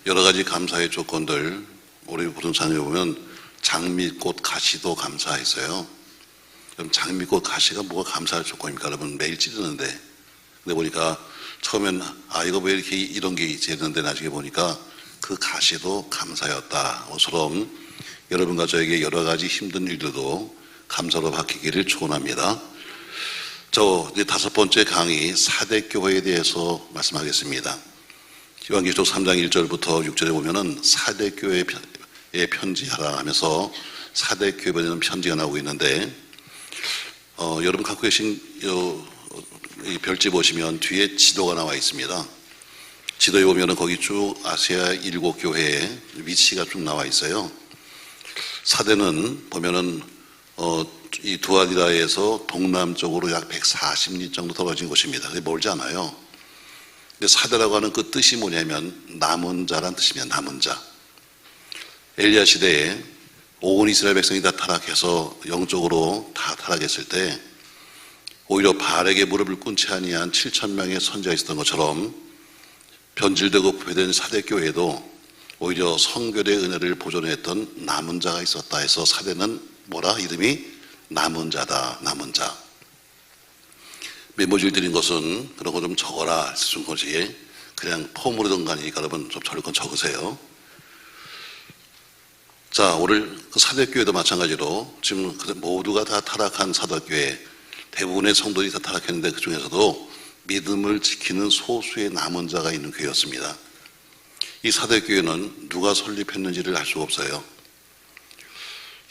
여러 가지 감사의 조건들, 우리 부동산에 보면 장미꽃 가시도 감사했어요. 그럼 장미꽃 가시가 뭐가 감사할 조건입니까? 여러분 매일 찌르는데. 근데 보니까 처음엔 이거 왜 이렇게 이런 게 있지 했는데 나중에 보니까 그 가시도 감사였다. 모처럼 여러분과 저에게 여러 가지 힘든 일들도 감사로 바뀌기를 축원합니다. 이제 5번째 강의 사대교회에 대해서 말씀하겠습니다. 요한계시록 3장 1절부터 6절에 보면은 사대교회에 편지하라 하면서 사대교회에 보내는 편지가 나오고 있는데, 여러분 갖고 계신 이 별지 보시면 뒤에 지도가 나와 있습니다. 지도에 보면은 거기 쭉 아시아 7교회의 위치가 쭉 나와 있어요. 사대는 보면은 이 두아디라에서 동남쪽으로 약 140리 정도 떨어진 곳입니다. 멀지 않아요. 근데 사대라고 하는 그 뜻이 뭐냐면 남은 자란 뜻입니다. 남은 자. 엘리야 시대에 온 이스라엘 백성이 다 타락해서 영적으로 다 타락했을 때 오히려 바알에게 무릎을 꿇지 아니한 7,000명의 선지자가 있었던 것처럼 변질되고 부패된 사대교회에도 오히려 성결의 은혜를 보존했던 남은 자가 있었다 해서 사대는 뭐라? 이름이 남은 자다. 남은 자. 메모지를 드린 것은 그런 거 좀 적어라 쓴 거지 그냥 폼으로 든 거 아니니까 여러분 좀 저럴 건 적으세요. 자, 오늘 그 사대교회도 마찬가지로 지금 모두가 다 타락한 사대교회, 대부분의 성도들이 다 타락했는데 그 중에서도 믿음을 지키는 소수의 남은 자가 있는 교회였습니다. 이 사대교회는 누가 설립했는지를 알 수가 없어요.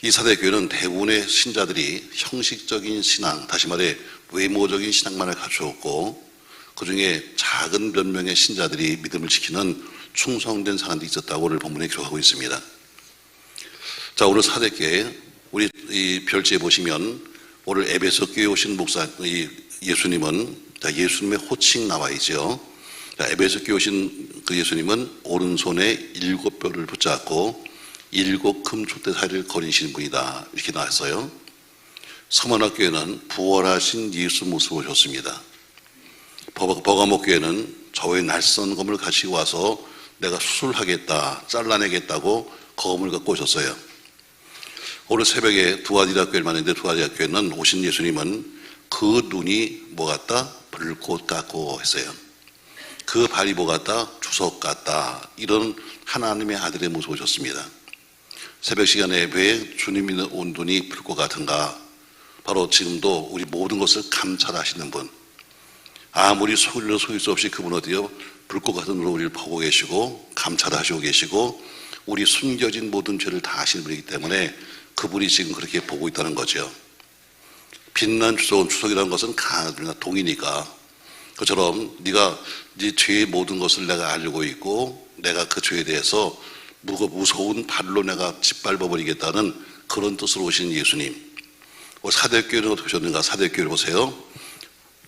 이 사대교회는 대부분의 신자들이 형식적인 신앙, 다시 말해 외모적인 신앙만을 갖추었고 그 중에 작은 몇 명의 신자들이 믿음을 지키는 충성된 사람들이 있었다고 오늘 본문에 기록하고 있습니다. 자, 오늘 사대교회 우리 이 별지에 보시면 오늘 에베소 교회 오신 목사 이 예수님은 예수님의 호칭 나와 있죠. 에베소 교회 오신 그 예수님은 오른손에 7뼈를 붙잡고 7 금촛대 사이를 거니시는 분이다. 이렇게 나왔어요. 서문학교회는 부활하신 예수 모습을 보셨습니다. 버가목교회는 저의 낯선 검을 가지고 와서 내가 수술하겠다, 잘라내겠다고 검을 갖고 오셨어요. 오늘 새벽에 두아디라 교회를 만났는데 두아디라 교회는 오신 예수님은 그 눈이 뭐 같다? 불꽃 같고 했어요. 그 발이 뭐 같다? 주석 같다. 이런 하나님의 아들의 모습을 보셨습니다. 새벽 시간에 왜 주님이 온 눈이 불꽃 같은가? 바로 지금도 우리 모든 것을 감찰하시는 분, 아무리 속일러 속일 수 없이 그분 어디요? 불꽃 같은 눈으로 우리를 보고 계시고 감찰하시고 계시고 우리 숨겨진 모든 죄를 다 아시는 분이기 때문에 그분이 지금 그렇게 보고 있다는 거죠. 빛난 주석은, 주석이라는 것은 강하나 동이니까, 그처럼 네가 네 죄의 모든 것을 내가 알고 있고 내가 그 죄에 대해서 무서운 발로 내가 짓밟아버리겠다는 그런 뜻으로 오신 예수님. 사대교회는 어떻게 오셨는가? 사대교회를 보세요.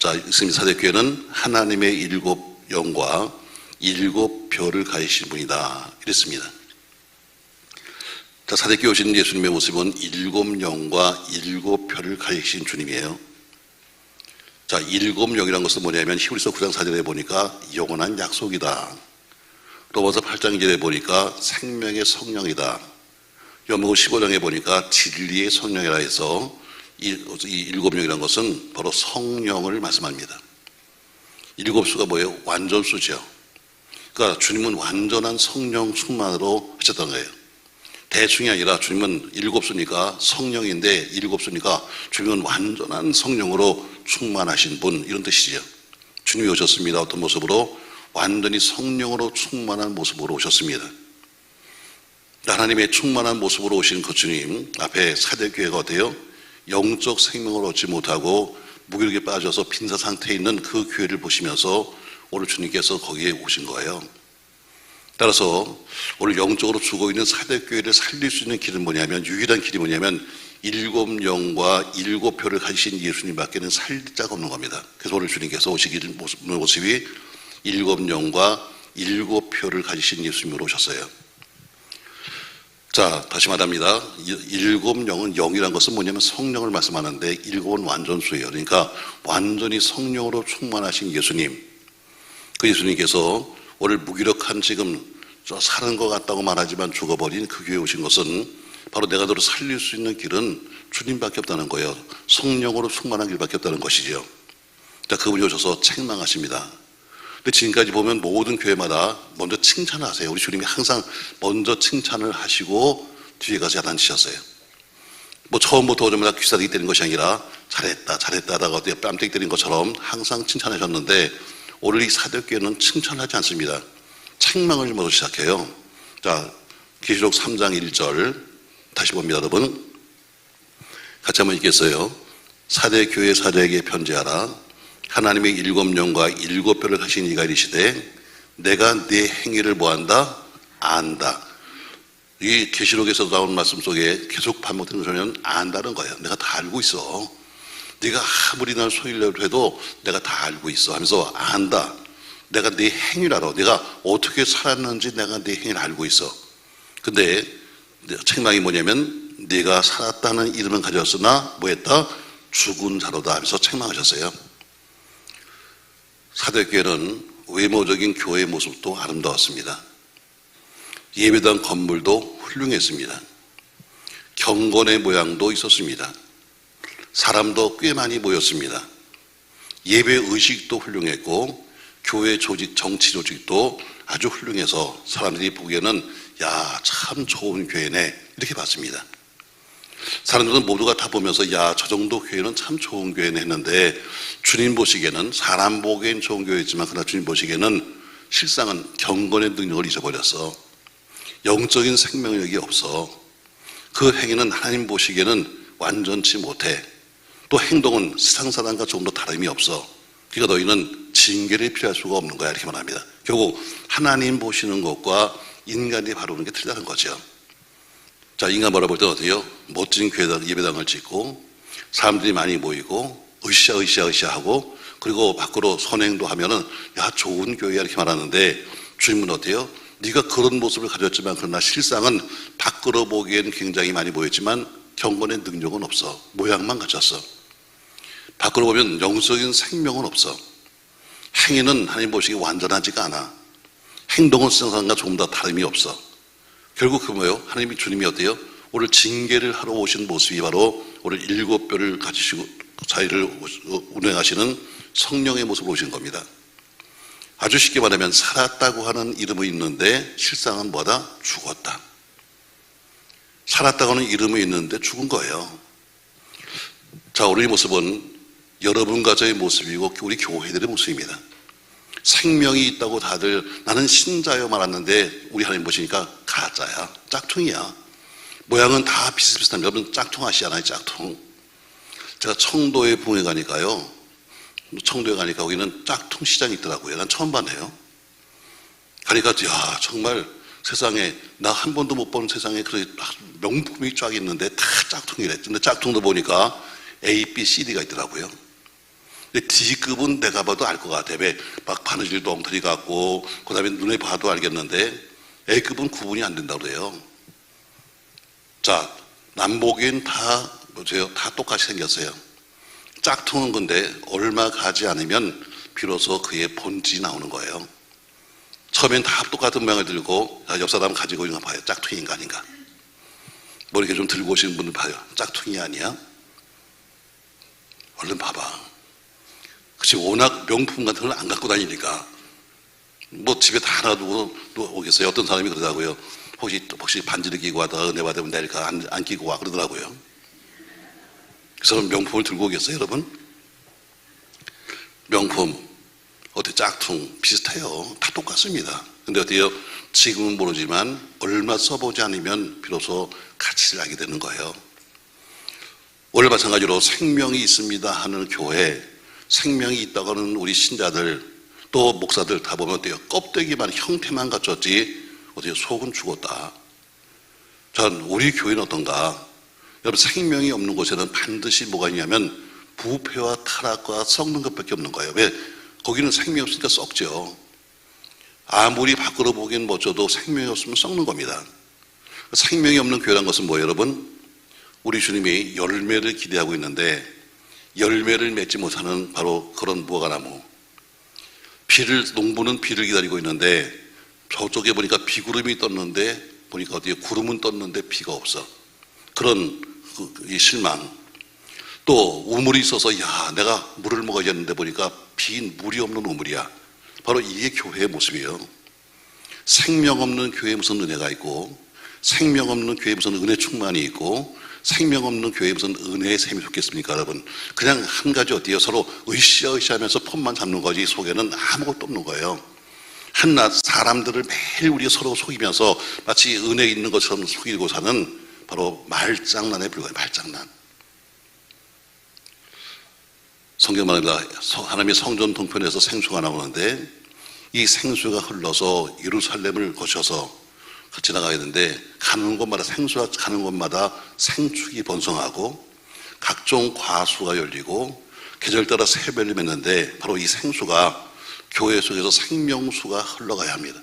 자, 사대교회는 하나님의 7 영과 7 별을 가지신 분이다. 이랬습니다. 자, 사대교회 오신 예수님의 모습은 7 영과 7 별을 가지신 주님이에요. 자, 7 영이라는 것은 뭐냐면 히브리서 9장 4절에 보니까 영원한 약속이다. 로마서 8장 2절에 보니까 생명의 성령이다. 요한복음 15장에 보니까 진리의 성령이라 해서 이 7 영이라는 것은 바로 성령을 말씀합니다. 7수가 뭐예요? 완전수죠. 그러니까 주님은 완전한 성령 충만으로 하셨던 거예요. 대충이 아니라 주님은 7수니까 성령인데 7수니까 주님은 완전한 성령으로 충만하신 분, 이런 뜻이죠. 주님이 오셨습니다. 어떤 모습으로? 완전히 성령으로 충만한 모습으로 오셨습니다. 하나님의 충만한 모습으로 오신 그 주님 앞에 사대교회가 어때요? 영적 생명을 얻지 못하고 무기력에 빠져서 빈사 상태에 있는 그 교회를 보시면서 오늘 주님께서 거기에 오신 거예요. 따라서 오늘 영적으로 죽어있는 사대교회를 살릴 수 있는 길은 뭐냐면, 유일한 길이 뭐냐면 7 영과 7 표를 가지신 예수님밖에는 살 자가 없는 겁니다. 그래서 오늘 주님께서 오시기를 모습이 7 영과 7 표를 가지신 예수님으로 오셨어요. 자, 다시 말합니다. 7 영은, 영이란 것은 뭐냐면 성령을 말씀하는데 7은 완전수예요. 그러니까 완전히 성령으로 충만하신 예수님, 그 예수님께서 오늘 무기력한 지금 저 사는 것 같다고 말하지만 죽어버린 그 교회에 오신 것은 바로 내가 너를 살릴 수 있는 길은 주님밖에 없다는 거예요. 성령으로 충만한 길밖에 없다는 것이죠. 자, 그분이 오셔서 책망하십니다. 근데 지금까지 보면 모든 교회마다 먼저 칭찬을 하세요. 우리 주님이 항상 먼저 칭찬을 하시고 뒤에 가서 야단치셨어요. 뭐 처음부터 오자마자 귀싸대기 때리는 것이 아니라 잘했다 하다가 뺨때기 때린 것처럼 항상 칭찬하셨는데 오늘 이 사도교회는 칭찬하지 않습니다. 책망을 먼저 시작해요. 자, 계시록 3장 1절 다시 봅니다. 여러분 같이 한번 읽겠어요. 사대교회 사도에게 편지하라. 하나님의 7영과 7뼈를 가신 이가 이르시되 내가 네 행위를 뭐한다? 안다. 이 계시록에서 나온 말씀 속에 계속 반복되는 것은 안다는 거예요. 내가 다 알고 있어. 네가 아무리 날 속이려고 해도 내가 다 알고 있어 하면서 안다. 내가 네 행위를 알아. 내가 어떻게 살았는지 내가 네 행위를 알고 있어. 근데 책망이 뭐냐면 네가 살았다는 이름은 가졌으나 뭐했다? 죽은 자로다 하면서 책망하셨어요. 사도교회는 외모적인 교회의 모습도 아름다웠습니다. 예배당 건물도 훌륭했습니다. 경건의 모양도 있었습니다. 사람도 꽤 많이 모였습니다. 예배 의식도 훌륭했고 교회 조직, 정치 조직도 아주 훌륭해서 사람들이 보기에는 야, 참 좋은 교회네 이렇게 봤습니다. 사람들은 모두가 다 보면서 야, 저 정도 교회는 참 좋은 교회네 했는데 주님 보시기에는 사람 보기엔 좋은 교회지만 그러나 주님 보시기에는 실상은 경건의 능력을 잊어버렸어. 영적인 생명력이 없어. 그 행위는 하나님 보시기에는 완전치 못해. 또 행동은 세상 사람과 조금 더 다름이 없어. 그러니까 너희는 징계를 피할 수가 없는 거야 이렇게 말합니다. 결국 하나님 보시는 것과 인간이 바라보는 게 틀리다는 거죠. 자, 인간 바라볼 때는 어때요? 멋진 교회당 예배당을 짓고 사람들이 많이 모이고 으쌰 하고 그리고 밖으로 선행도 하면은 야, 좋은 교회야 이렇게 말하는데 주님은 어때요? 네가 그런 모습을 가졌지만 그러나 실상은 밖으로 보기엔 굉장히 많이 보였지만 경건의 능력은 없어. 모양만 갖췄어. 밖으로 보면 영적인 생명은 없어. 행위는 하나님 보시기에 완전하지가 않아. 행동은 세상 사람과 조금 더 다름이 없어. 결국 그 뭐예요? 하나님이 주님이 어때요? 오늘 징계를 하러 오신 모습이 바로 오늘 7뼈를 가지시고 자유를 운행하시는 성령의 모습으로 오신 겁니다. 아주 쉽게 말하면 살았다고 하는 이름이 있는데 실상은 뭐다? 죽었다. 살았다고 하는 이름이 있는데 죽은 거예요. 자, 오늘 이 모습은 여러분과 저의 모습이고 우리 교회들의 모습입니다. 생명이 있다고 다들 나는 신자여 말았는데 우리 하나님 보시니까 가짜야. 짝퉁이야. 모양은 다 비슷비슷합니다. 여러분 짝퉁 아시잖아요. 짝퉁. 제가 청도에 부흥회 가니까요. 청도에 가니까 거기는 짝퉁 시장이 있더라고요. 난 처음 봤네요. 가니까 야, 정말 세상에 나 한 번도 못 본 세상에 그런 명품이 쫙 있는데 다 짝퉁이래. 근데 짝퉁도 보니까 A, B, CD가 있더라고요. 근데 D급은 내가 봐도 알 것 같아. 왜 막 바느질도 엉터리 같고 그 다음에 눈에 봐도 알겠는데 A급은 구분이 안 된다고 그래요. 자, 남보기엔 다 보세요. 다 똑같이 생겼어요. 짝퉁은 근데 얼마 가지 않으면 비로소 그의 본질이 나오는 거예요. 처음엔 다 똑같은 모양을 들고 옆 사람 가지고 있는 거 봐요. 짝퉁인가 아닌가. 뭐 이렇게 좀 들고 오시는 분들 봐요. 짝퉁이 아니야? 얼른 봐봐. 그치, 워낙 명품 같은 걸 안 갖고 다니니까 뭐 집에 다 놔두고 오겠어요. 어떤 사람이 그러더라고요. 혹시 반지를 끼고 와다가 은혜 받으면 될까? 안 끼고 와 그러더라고요. 그 사람 명품을 들고 오겠어요, 여러분? 명품, 어때 짝퉁 비슷해요. 다 똑같습니다. 근데 어때요? 지금은 모르지만 얼마 써보지 않으면 비로소 가치를 알게 되는 거예요. 오늘 마찬가지로 생명이 있습니다 하는 교회, 생명이 있다고 하는 우리 신자들, 또 목사들 다 보면 어때요? 껍데기만, 형태만 갖췄지 어때요? 속은 죽었다. 전 우리 교회는 어떤가? 여러분 생명이 없는 곳에는 반드시 뭐가 있냐면 부패와 타락과 썩는 것밖에 없는 거예요. 왜? 거기는 생명이 없으니까 썩죠. 아무리 밖으로 보기엔 멋져도 생명이 없으면 썩는 겁니다. 생명이 없는 교회란 것은 뭐예요, 여러분? 우리 주님이 열매를 기대하고 있는데 열매를 맺지 못하는 바로 그런 무화과나무. 농부는 비를 기다리고 있는데 저쪽에 보니까 비구름이 떴는데 보니까 어디에 구름은 떴는데 비가 없어. 그런 이 실망. 또 우물이 있어서 야 내가 물을 먹어야겠는데 보니까 빈 물이 없는 우물이야. 바로 이게 교회의 모습이에요. 생명 없는 교회에 무슨 은혜가 있고, 생명 없는 교회에 무슨 은혜 충만이 있고, 생명 없는 교회에 무슨 은혜의 셈이 좋겠습니까 여러분. 그냥 한 가지 어때요? 서로 으쌰으쌰하면서 폼만 잡는 거지 속에는 아무것도 없는 거예요. 한낱 사람들을 매일 우리가 서로 속이면서 마치 은혜 있는 것처럼 속이고 사는 바로 말장난에 불과해요. 말장난. 성경 말입니다. 하나님의 성전 동편에서 생수가 나오는데 이 생수가 흘러서 예루살렘을 거쳐서 지나가야 되는데 가는 곳마다 생수가 가는 곳마다 생축이 번성하고 각종 과수가 열리고 계절 따라 새별이 맺는데 바로 이 생수가 교회 속에서 생명수가 흘러가야 합니다.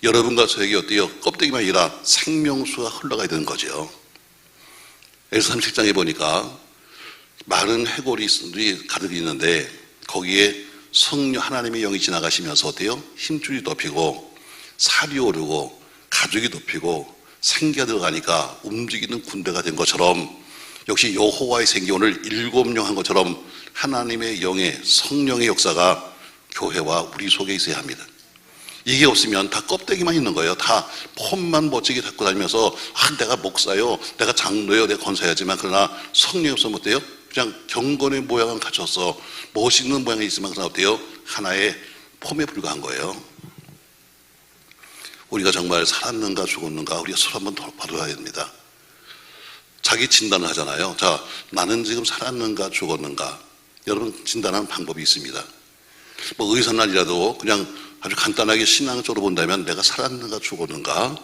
여러분과 저에게 어때요? 껍데기만 아니라 생명수가 흘러가야 되는 거죠. 에스더 37장에 보니까 마른 해골이 가득 있는데 거기에 성령 하나님의 영이 지나가시면서 어때요? 힘줄이 덮이고 살이 오르고 가죽이 덮이고 생기가 들어가니까 움직이는 군대가 된 것처럼 역시 여호와의 생기 오늘 7명 한 것처럼 하나님의 영의 성령의 역사가 교회와 우리 속에 있어야 합니다. 이게 없으면 다 껍데기만 있는 거예요. 다 폼만 멋지게 잡고 다니면서 내가 목사요, 내가 장로요, 내가 권사야지만 그러나 성령이 없으면 어때요? 그냥 경건의 모양은 갖춰서 멋있는 모양이 있으면 그러나 어때요? 하나의 폼에 불과한 거예요. 우리가 정말 살았는가 죽었는가 우리가 서로 한번 더 봐둬야 됩니다. 자기 진단을 하잖아요. 자, 나는 지금 살았는가 죽었는가. 여러분 진단하는 방법이 있습니다. 뭐 의사날이라도 그냥 아주 간단하게 신앙적으로 본다면 내가 살았는가 죽었는가.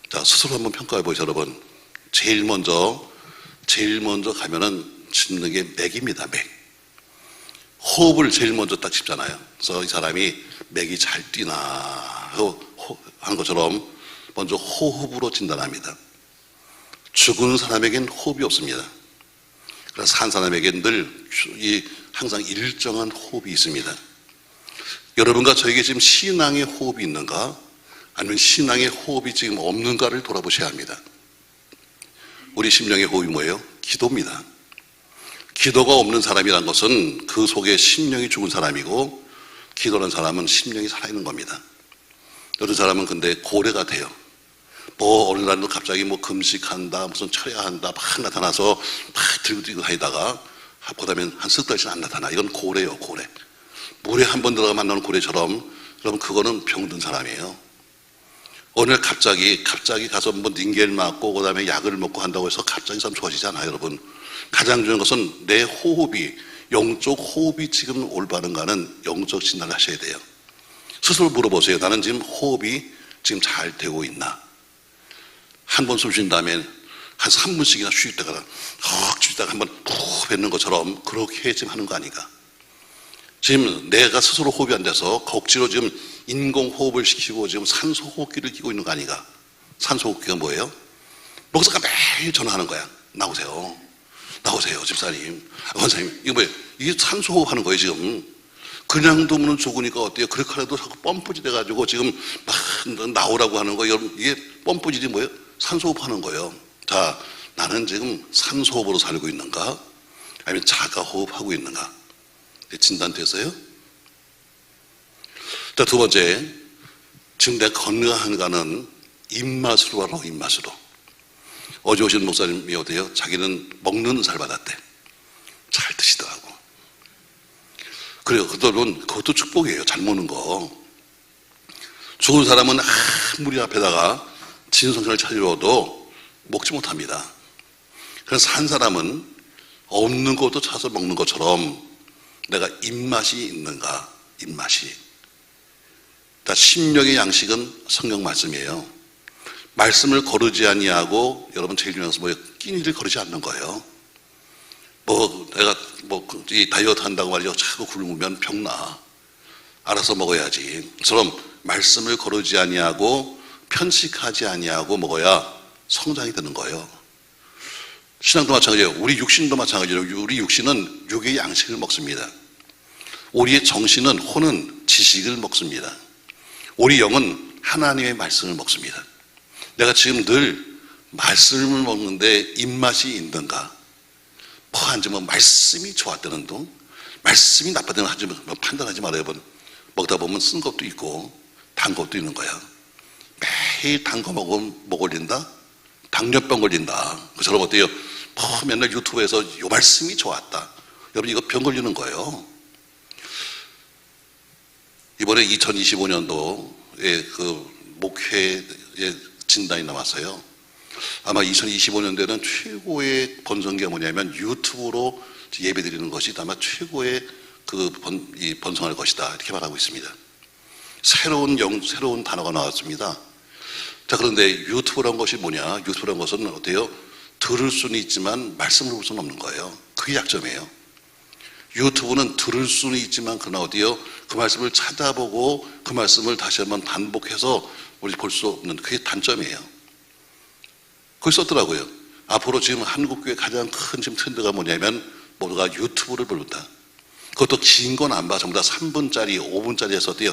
자, 스스로 한번 평가해 보세요. 여러분 제일 먼저 가면은 짚는 게 맥입니다. 맥. 호흡을 제일 먼저 딱 짚잖아요. 그래서 이 사람이 맥이 잘 뛰나 하는 것처럼 먼저 호흡으로 진단합니다. 죽은 사람에겐 호흡이 없습니다. 그래서 산 사람에겐 늘 항상 일정한 호흡이 있습니다. 여러분과 저에게 지금 신앙의 호흡이 있는가 아니면 신앙의 호흡이 지금 없는가를 돌아보셔야 합니다. 우리 심령의 호흡이 뭐예요? 기도입니다. 기도가 없는 사람이란 것은 그 속에 심령이 죽은 사람이고 기도하는 사람은 심령이 살아있는 겁니다. 어떤 사람은 근데 고래가 돼요. 뭐 어느 날도 갑자기 뭐 금식한다 무슨 철야한다 막 나타나서 막 들고 다니다가 보다면 한 석 달씩 안 나타나. 이건 고래요. 고래. 물에 한 번 들어가 만나는 고래처럼 여러분 그거는 병든 사람이에요. 어느 날 갑자기 가서 뭐 닌겔 맞고 그다음에 약을 먹고 한다고 해서 갑자기 사람 좋아지지 않아요. 여러분 가장 중요한 것은 내 호흡이 영적 호흡이 지금 올바른가는 영적 진단을 하셔야 돼요. 스스로 물어보세요. 나는 지금 호흡이 지금 잘 되고 있나? 한 번 숨 쉰 다음에 한 3분씩이나 쉬다가 헉 쉬다가 한번 푹 뱉는 것처럼 그렇게 지금 하는 거 아닌가? 지금 내가 스스로 호흡이 안 돼서 억지로 지금 인공 호흡을 시키고 지금 산소 호흡기를 끼고 있는 거 아닌가? 산소 호흡기가 뭐예요? 목사가 매일 전화하는 거야. 나오세요. 집사님. 원사님. 이거 뭐예요? 이게 산소 호흡하는 거예요, 지금. 그냥 두면 죽으니까 어때요? 그렇게 하려도 자꾸 펌프질 돼가지고 지금 막 나오라고 하는 거예요. 여러분, 이게 펌프질이 뭐예요? 산소 호흡하는 거예요. 자, 나는 지금 산소 호흡으로 살고 있는가? 아니면 자가 호흡하고 있는가? 진단됐어요? 자, 두 번째. 지금 내가 건강한가는 입맛으로 하라고, 입맛으로. 어제 오신 목사님이 어때요? 자기는 먹는 살 받았대. 잘 드시더라고. 그래요. 그것도 축복이에요. 잘 먹는 거. 죽은 사람은 아무리 앞에다가 진성전을 찾으러도 먹지 못합니다. 그래서 한 사람은 없는 것도 찾아서 먹는 것처럼 내가 입맛이 있는가? 입맛이. 심령의 양식은 성경 말씀이에요. 말씀을 거르지 아니하고 여러분 제일 중요한 것은 뭐예요? 끼니를 거르지 않는 거예요. 내가 이 다이어트 한다고 말이죠. 자꾸 굶으면 병나. 알아서 먹어야지. 그처럼 말씀을 거르지 아니하고 편식하지 아니하고 먹어야 성장이 되는 거예요. 신앙도 마찬가지예요. 우리 육신도 마찬가지예요. 우리 육신은 육의 양식을 먹습니다. 우리의 정신은 혼은 지식을 먹습니다. 우리 영은 하나님의 말씀을 먹습니다. 내가 지금 늘 말씀을 먹는데 입맛이 있는가? 앉으면 말씀이 좋았다는 둥, 말씀이 나빴다는 판단하지 말아요. 여러분. 먹다 보면 쓴 것도 있고 단 것도 있는 거야. 매일 단 거 먹으면 뭐 걸린다? 당뇨병 걸린다. 그처럼 어때요? 맨날 유튜브에서 요 말씀이 좋았다. 여러분 이거 병 걸리는 거예요. 이번에 2025년도에 그 목회의 진단이 나왔어요. 아마 2025년도에는 최고의 번성기가 뭐냐면 유튜브로 예배 드리는 것이 아마 최고의 번성할 것이다. 이렇게 말하고 있습니다. 새로운 단어가 나왔습니다. 자, 그런데 유튜브란 것이 뭐냐? 유튜브란 것은 어때요? 들을 수는 있지만 말씀을 볼 수는 없는 거예요. 그게 약점이에요. 유튜브는 들을 수는 있지만 그러나 어디요? 그 말씀을 찾아보고 그 말씀을 다시 한번 반복해서 우리 볼 수 없는 그게 단점이에요. 거기 썼더라고요. 앞으로 지금 한국교회 가장 큰 지금 트렌드가 뭐냐면 모두가 유튜브를 부른다. 그것도 긴 건 안 봐. 전부 다 3분짜리, 5분짜리에서 어때요?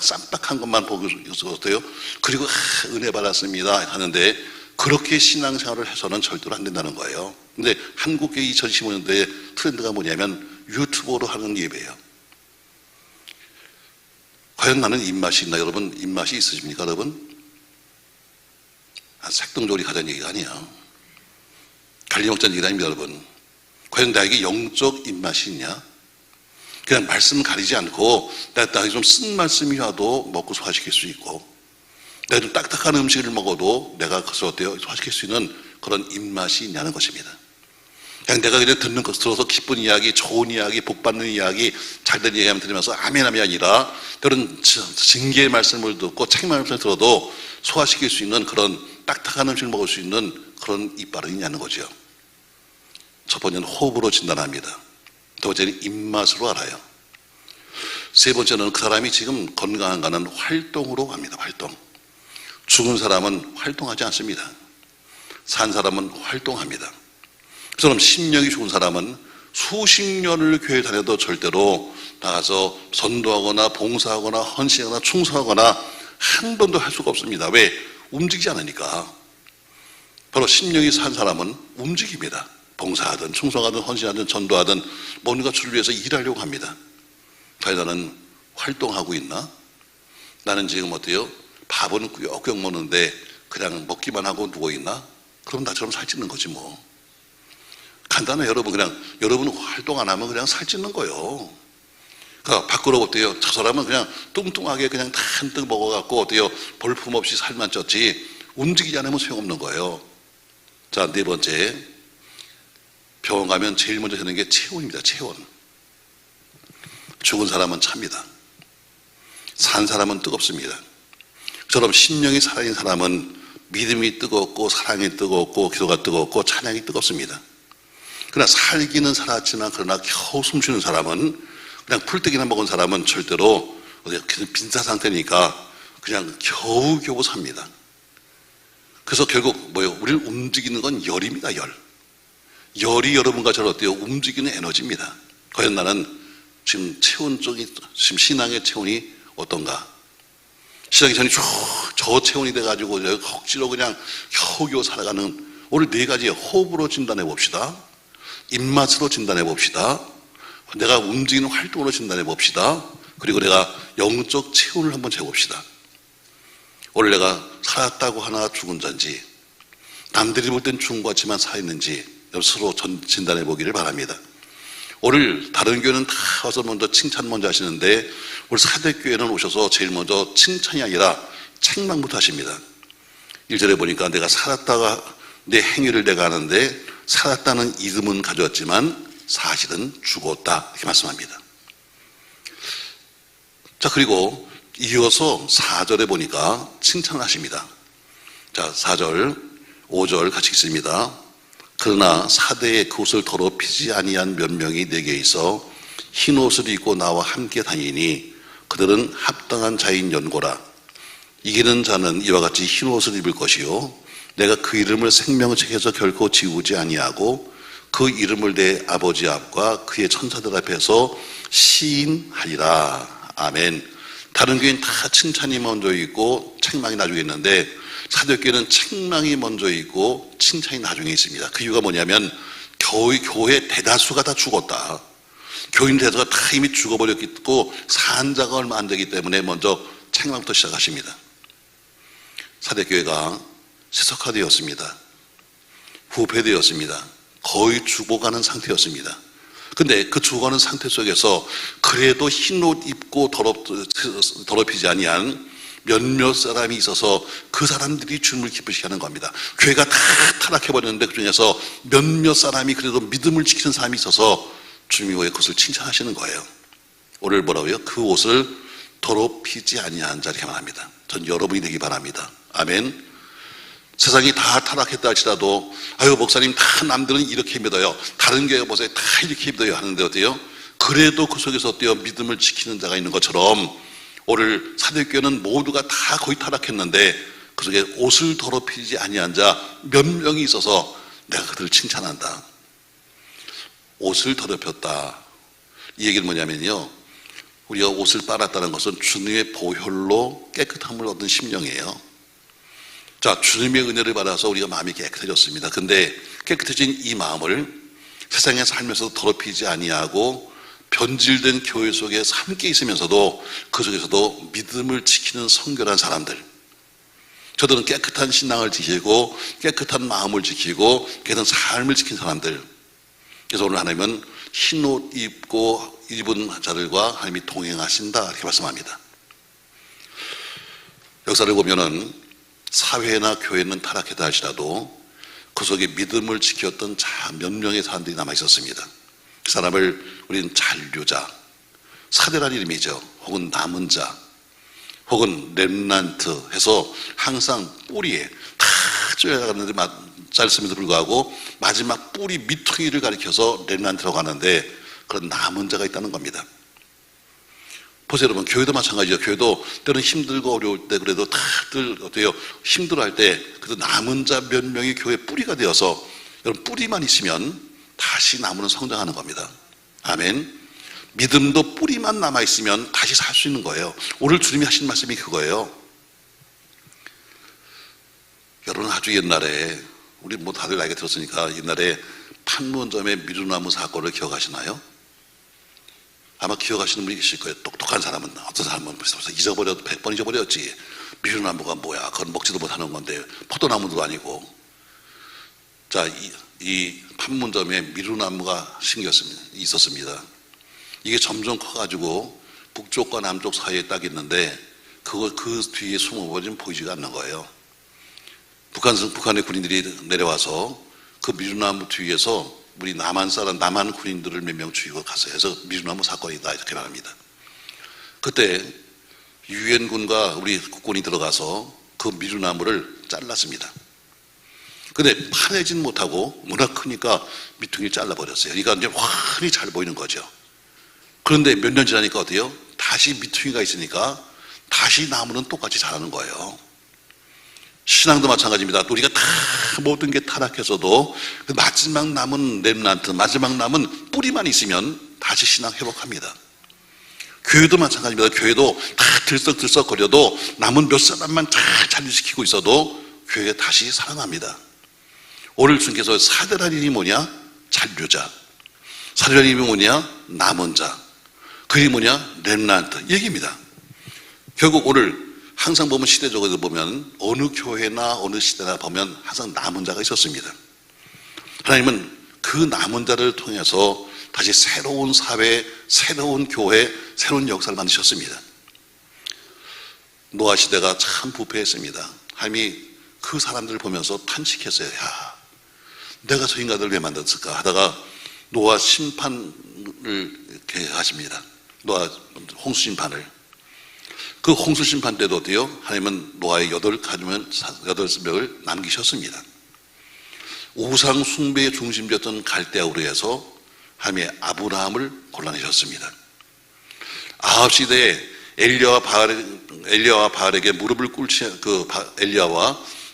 쌈박한 것만 보고 있어서 어때요? 그리고 은혜 받았습니다 하는데 그렇게 신앙생활을 해서는 절대로 안 된다는 거예요. 근데 한국교회 2015년도에 트렌드가 뭐냐면 유튜브로 하는 예배예요. 과연 나는 입맛이 있나? 여러분 입맛이 있으십니까 여러분? 색동조리 가자는 얘기가 아니야. 갈리 먹자는 얘기가 아닙니다 여러분. 과연 나에게 영적 입맛이 있냐? 그냥 말씀 가리지 않고 나에게 좀 쓴 말씀이 와도 먹고 소화시킬 수 있고 내가 좀 딱딱한 음식을 먹어도 내가 그것을 어때요? 소화시킬 수 있는 그런 입맛이 있냐는 것입니다. 그냥 내가 그냥 듣는 것 들어서 기쁜 이야기, 좋은 이야기, 복받는 이야기, 잘된 이야기만 들으면서 아멘함이 아니라 때로는 징계의 말씀을 듣고 책임의 말씀을 들어도 소화시킬 수 있는 그런 딱딱한 음식을 먹을 수 있는 그런 이빨은 있냐는 거죠. 첫 번째는 호흡으로 진단합니다. 두 번째는 입맛으로 알아요. 세 번째는 그 사람이 지금 건강한가는 활동으로 합니다. 활동. 죽은 사람은 활동하지 않습니다. 산 사람은 활동합니다. 그처럼 심령이 죽은 사람은 수십 년을 교회 다녀도 절대로 나가서 전도하거나 봉사하거나 헌신하거나 충성하거나 한 번도 할 수가 없습니다. 왜? 움직이지 않으니까. 바로 심령이 산 사람은 움직입니다. 봉사하든 충성하든 헌신하든 전도하든 뭔가 주를 위해서 일하려고 합니다. 과연 나는 활동하고 있나? 나는 지금 어때요? 밥은 꾸역꾸역 먹는데 그냥 먹기만 하고 누워있나? 그럼 나처럼 살찌는 거지 뭐. 간단해 여러분. 그냥 여러분 활동 안 하면 그냥 살찌는 거예요. 그러니까 밖으로 어때요? 저 사람은 그냥 뚱뚱하게 그냥 한뜩 먹어갖고 어때요? 볼품없이 살만 쪘지 움직이지 않으면 소용없는 거예요. 자, 네 번째, 병원 가면 제일 먼저 되는 게 체온입니다. 체온. 죽은 사람은 찹니다. 산 사람은 뜨겁습니다. 저처럼 심령이 살아있는 사람은 믿음이 뜨겁고 사랑이 뜨겁고 기도가 뜨겁고 찬양이 뜨겁습니다. 그러나 살기는 살았지만 그러나 겨우 숨쉬는 사람은 그냥 풀떼기나 먹은 사람은 절대로 빈사 상태니까 그냥 겨우겨우 삽니다. 그래서 결국 뭐예요? 우리를 움직이는 건 열입니다. 열이 여러분과 저를 어때요? 움직이는 에너지입니다. 과연 나는 지금 체온 쪽이 지금 신앙의 체온이 어떤가? 신앙의 체온이 저 체온이 돼가지고 억지로 그냥 겨우겨우 살아가는 오늘 네 가지 호흡으로 진단해 봅시다. 입맛으로 진단해 봅시다. 내가 움직이는 활동으로 진단해 봅시다. 그리고 내가 영적 체온을 한번 재봅시다. 오늘 내가 살았다고 하나 죽은 자인지 남들이 볼 땐 죽은 것 같지만 살아있는지 서로 진단해 보기를 바랍니다. 오늘 다른 교회는 다 와서 먼저 칭찬 먼저 하시는데 우리 사대교회는 오셔서 제일 먼저 칭찬이 아니라 책망부터 하십니다. 1절에 보니까 내가 살았다가 내 행위를 내가 하는데 살았다는 이름은 가져왔지만 사실은 죽었다 이렇게 말씀합니다. 자, 그리고 이어서 4절에 보니까 칭찬하십니다. 자, 4절 5절 같이 읽습니다. 그러나 사대에 그 옷을 더럽히지 아니한 몇 명이 내게 있어 흰 옷을 입고 나와 함께 다니니 그들은 합당한 자인 연고라. 이기는 자는 이와 같이 흰 옷을 입을 것이요 내가 그 이름을 생명의 책에서 결코 지우지 아니하고 그 이름을 내 아버지 앞과 그의 천사들 앞에서 시인하리라. 아멘. 다른 교회는 다 칭찬이 먼저 있고 책망이 나중에 있는데 사도교회는 책망이 먼저 있고 칭찬이 나중에 있습니다. 그 이유가 뭐냐면 교회 대다수가 다 죽었다. 교인 대다수가 다 이미 죽어버렸고 산자가 얼마 안 되기 때문에 먼저 책망부터 시작하십니다. 사도교회가 세속화되었습니다. 부패되었습니다. 거의 죽어가는 상태였습니다. 근데 그 죽어가는 상태 속에서 그래도 흰 옷 입고 더럽히지 아니한 몇몇 사람이 있어서 그 사람들이 주님을 기쁘시게 하는 겁니다. 교회가 다 타락해버렸는데 그 중에서 몇몇 사람이 그래도 믿음을 지키는 사람이 있어서 주님이 왜 그것을 칭찬하시는 거예요. 오늘 뭐라고요? 그 옷을 더럽히지 아니한 자 이렇게 말합니다. 전 여러분이 되기 바랍니다. 아멘. 세상이 다 타락했다 할지라도 아유 목사님 다 남들은 이렇게 믿어요. 다른 교회 보세요. 다 이렇게 믿어요 하는데 어때요? 그래도 그 속에서 어때요? 믿음을 지키는 자가 있는 것처럼 오늘 사도교회는 모두가 다 거의 타락했는데 그 속에 옷을 더럽히지 아니한 자 몇 명이 있어서 내가 그들을 칭찬한다. 옷을 더럽혔다. 이 얘기는 뭐냐면요. 우리가 옷을 빨았다는 것은 주님의 보혈로 깨끗함을 얻은 심령이에요. 자, 주님의 은혜를 받아서 우리가 마음이 깨끗해졌습니다. 근데 깨끗해진 이 마음을 세상에 살면서 더럽히지 아니하고 변질된 교회 속에 함께 있으면서도 그 속에서도 믿음을 지키는 성결한 사람들, 저들은 깨끗한 신앙을 지키고 깨끗한 마음을 지키고 깨끗한 삶을 지킨 사람들. 그래서 오늘 하나님은 흰 옷 입고 입은 자들과 하나님이 동행하신다 이렇게 말씀합니다. 역사를 보면은 사회나 교회는 타락했다 할지라도 그 속에 믿음을 지켰던 몇 명의 사람들이 남아 있었습니다. 그 사람을 우리는 잔류자, 사대라는 이름이죠. 혹은 남은 자, 혹은 렘난트 해서 항상 뿌리에 다 쪼여가는데 짧음에도 불구하고 마지막 뿌리 밑퉁이를 가리켜서 렘난트라고 하는데 그런 남은 자가 있다는 겁니다. 보세요, 여러분. 교회도 마찬가지죠. 교회도 때로는 힘들고 어려울 때 그래도 다들 어때요? 힘들어할 때 그래도 남은 자 몇 명이 교회 뿌리가 되어서 여러분 뿌리만 있으면 다시 나무는 성장하는 겁니다. 아멘. 믿음도 뿌리만 남아있으면 다시 살 수 있는 거예요. 오늘 주님이 하신 말씀이 그거예요. 여러분 아주 옛날에 우리 뭐 다들 나이가 들었으니까 옛날에 판문점의 미루나무 사건을 기억하시나요? 아마 기억하시는 분이 계실 거예요. 똑똑한 사람은, 어떤 사람은 벌써 잊어버려도 100번 잊어버렸지. 미루나무가 뭐야? 그건 먹지도 못하는 건데 포도나무도 아니고. 자, 이 판문점에 미루나무가 있었습니다. 이게 점점 커가지고 북쪽과 남쪽 사이에 딱 있는데 그 뒤에 숨어버리면 보이지가 않는 거예요. 북한의 군인들이 내려와서 그 미루나무 뒤에서 우리 남한 군인들을 몇 명 죽이고 갔어요. 그래서 미루나무 사건이다 이렇게 말합니다. 그때 유엔군과 우리 국군이 들어가서 그 미루나무를 잘랐습니다. 근데 파내진 못하고 워낙 크니까 밑둥이 잘라버렸어요. 그러니까 이제 환히 잘 보이는 거죠. 그런데 몇 년 지나니까 어때요? 다시 밑둥이가 있으니까 다시 나무는 똑같이 자라는 거예요. 신앙도 마찬가지입니다. 우리가 다 모든 게 타락해서도 그 마지막 남은 렘난트, 마지막 남은 뿌리만 있으면 다시 신앙 회복합니다. 교회도 마찬가지입니다. 교회도 다 들썩들썩거려도 남은 몇 사람만 잘 잔류시키고 있어도 교회가 다시 살아납니다. 오늘 주님께서 사대라는 이름이 뭐냐? 잔류자. 사대라는 이름이 뭐냐? 남은 자. 그 이름이 뭐냐? 렘난트. 얘기입니다. 결국 오늘 항상 보면 시대적으로 보면 어느 교회나 어느 시대나 보면 항상 남은 자가 있었습니다. 하나님은 그 남은 자를 통해서 다시 새로운 사회, 새로운 교회, 새로운 역사를 만드셨습니다. 노아 시대가 참 부패했습니다. 하나님이 그 사람들을 보면서 탄식했어요. 야, 내가 저 인간들을 왜 만들었을까 하다가 노아 심판을 이렇게 하십니다. 노아 홍수 심판을. 그 홍수 심판 때도 어때요? 하나님은 노아의 8명을 남기셨습니다. 우상 숭배의 중심지였던 갈대아우르 해서 하나님의 아브라함을 골라내셨습니다. 아합 시대에 엘리야와 바알에게 무릎을 꿇지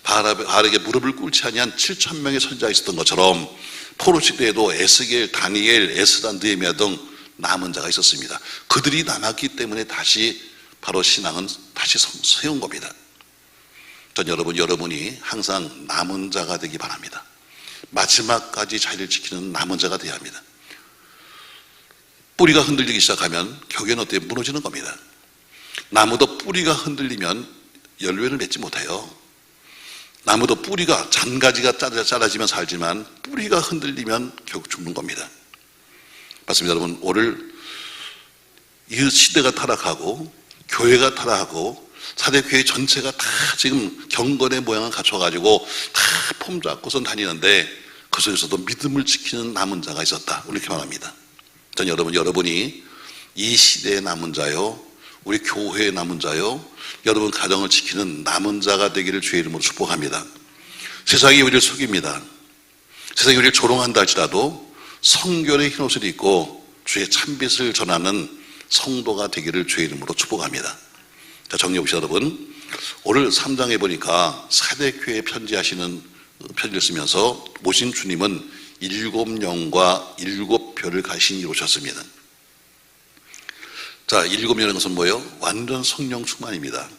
바알에게 무릎을 꿇지 아니한 7,000명의 선지자가 있었던 것처럼 포로 시대에도 에스겔, 다니엘, 에스라, 느헤미야 등 남은 자가 있었습니다. 그들이 남았기 때문에 다시 바로 신앙은 다시 세운 겁니다. 전 여러분이 항상 남은 자가 되기 바랍니다. 마지막까지 자리를 지키는 남은 자가 되어야 합니다. 뿌리가 흔들리기 시작하면 결국에는 어떻게 무너지는 겁니다. 나무도 뿌리가 흔들리면 열매를 맺지 못해요. 나무도 뿌리가 잔가지가 잘라지면 살지만 뿌리가 흔들리면 결국 죽는 겁니다. 맞습니다. 여러분, 오늘 이 시대가 타락하고 교회가 타락하고 사대교회 전체가 다 지금 경건의 모양을 갖춰가지고 다 폼 잡고선 다니는데 그 속에서도 믿음을 지키는 남은 자가 있었다, 이렇게 말합니다. 전 여러분이 이 시대의 남은 자요, 우리 교회의 남은 자요, 여러분 가정을 지키는 남은 자가 되기를 주의 이름으로 축복합니다. 세상이 우리를 속입니다. 세상이 우리를 조롱한다 할지라도 성결의 흰옷을 입고 주의 참빛을 전하는 성도가 되기를 주의 이름으로 축복합니다. 자, 정리해 보시죠, 여러분. 오늘 3장에 보니까 사대교회에 편지를 쓰면서 모신 주님은 7영과 7별을 가신 이로 오셨습니다. 자, 7이라는 것은 뭐예요? 완전 성령 충만입니다.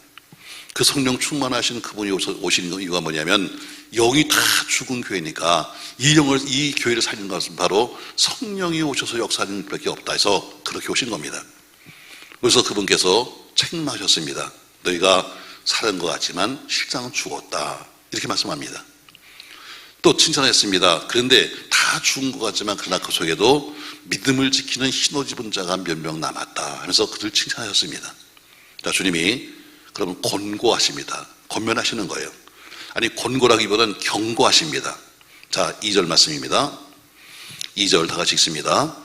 그 성령 충만하신 그분이 오신 이유가 뭐냐면 영이 다 죽은 교회니까 이 교회를 살리는 것은 바로 성령이 오셔서 역사하는 것밖에 없다 해서 그렇게 오신 겁니다. 그래서 그분께서 책망하셨습니다. 너희가 살은 것 같지만 실상은 죽었다, 이렇게 말씀합니다. 또 칭찬했습니다. 그런데 다 죽은 것 같지만 그러나 그 속에도 믿음을 지키는 흰옷 입은 자가 몇 명 남았다 하면서 그들 칭찬하셨습니다. 자, 주님이 그러면 권고하십니다. 권면하시는 거예요. 아니, 권고라기보다는 경고하십니다. 자, 2절 말씀입니다. 2절 다 같이 읽습니다.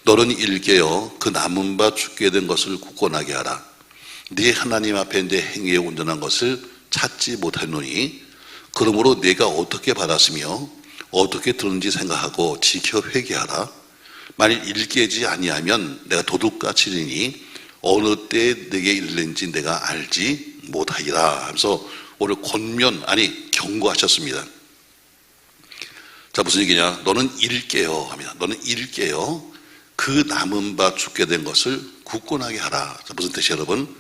너는 일깨어 그 남은 바 죽게 된 것을 굳건하게 하라. 네 하나님 앞에 내 행위에 온전한 것을 찾지 못하노니 그러므로 네가 어떻게 받았으며 어떻게 들었는지 생각하고 지켜 회개하라. 만일 일깨지 아니하면 내가 도둑같이 되니 어느 때에 내게 이르는지 내가 알지 못하리라 하면서 오늘 경고하셨습니다. 자, 무슨 얘기냐? 너는 일깨어 합니다. 너는 일깨어 그 남은 바 죽게 된 것을 굳건하게 하라. 자, 무슨 뜻이에요, 여러분?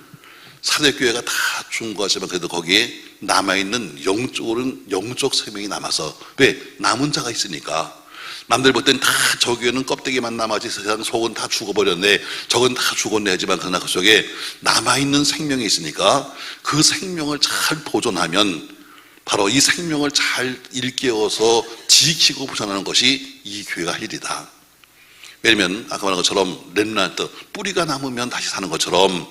사대교회가 다 죽은 것 같지만 그래도 거기에 남아있는 영적 생명이 남아서, 왜? 남은 자가 있으니까. 남들 볼 땐 다 저 교회는 껍데기만 남아지 세상 속은 다 죽어버렸네, 저건 다 죽었네 하지만 그러나 그 속에 남아있는 생명이 있으니까 그 생명을 잘 보존하면 바로 이 생명을 잘 일깨워서 지키고 보존하는 것이 이 교회가 할 일이다. 왜냐면 아까 말한 것처럼 렘넌트, 뿌리가 남으면 다시 사는 것처럼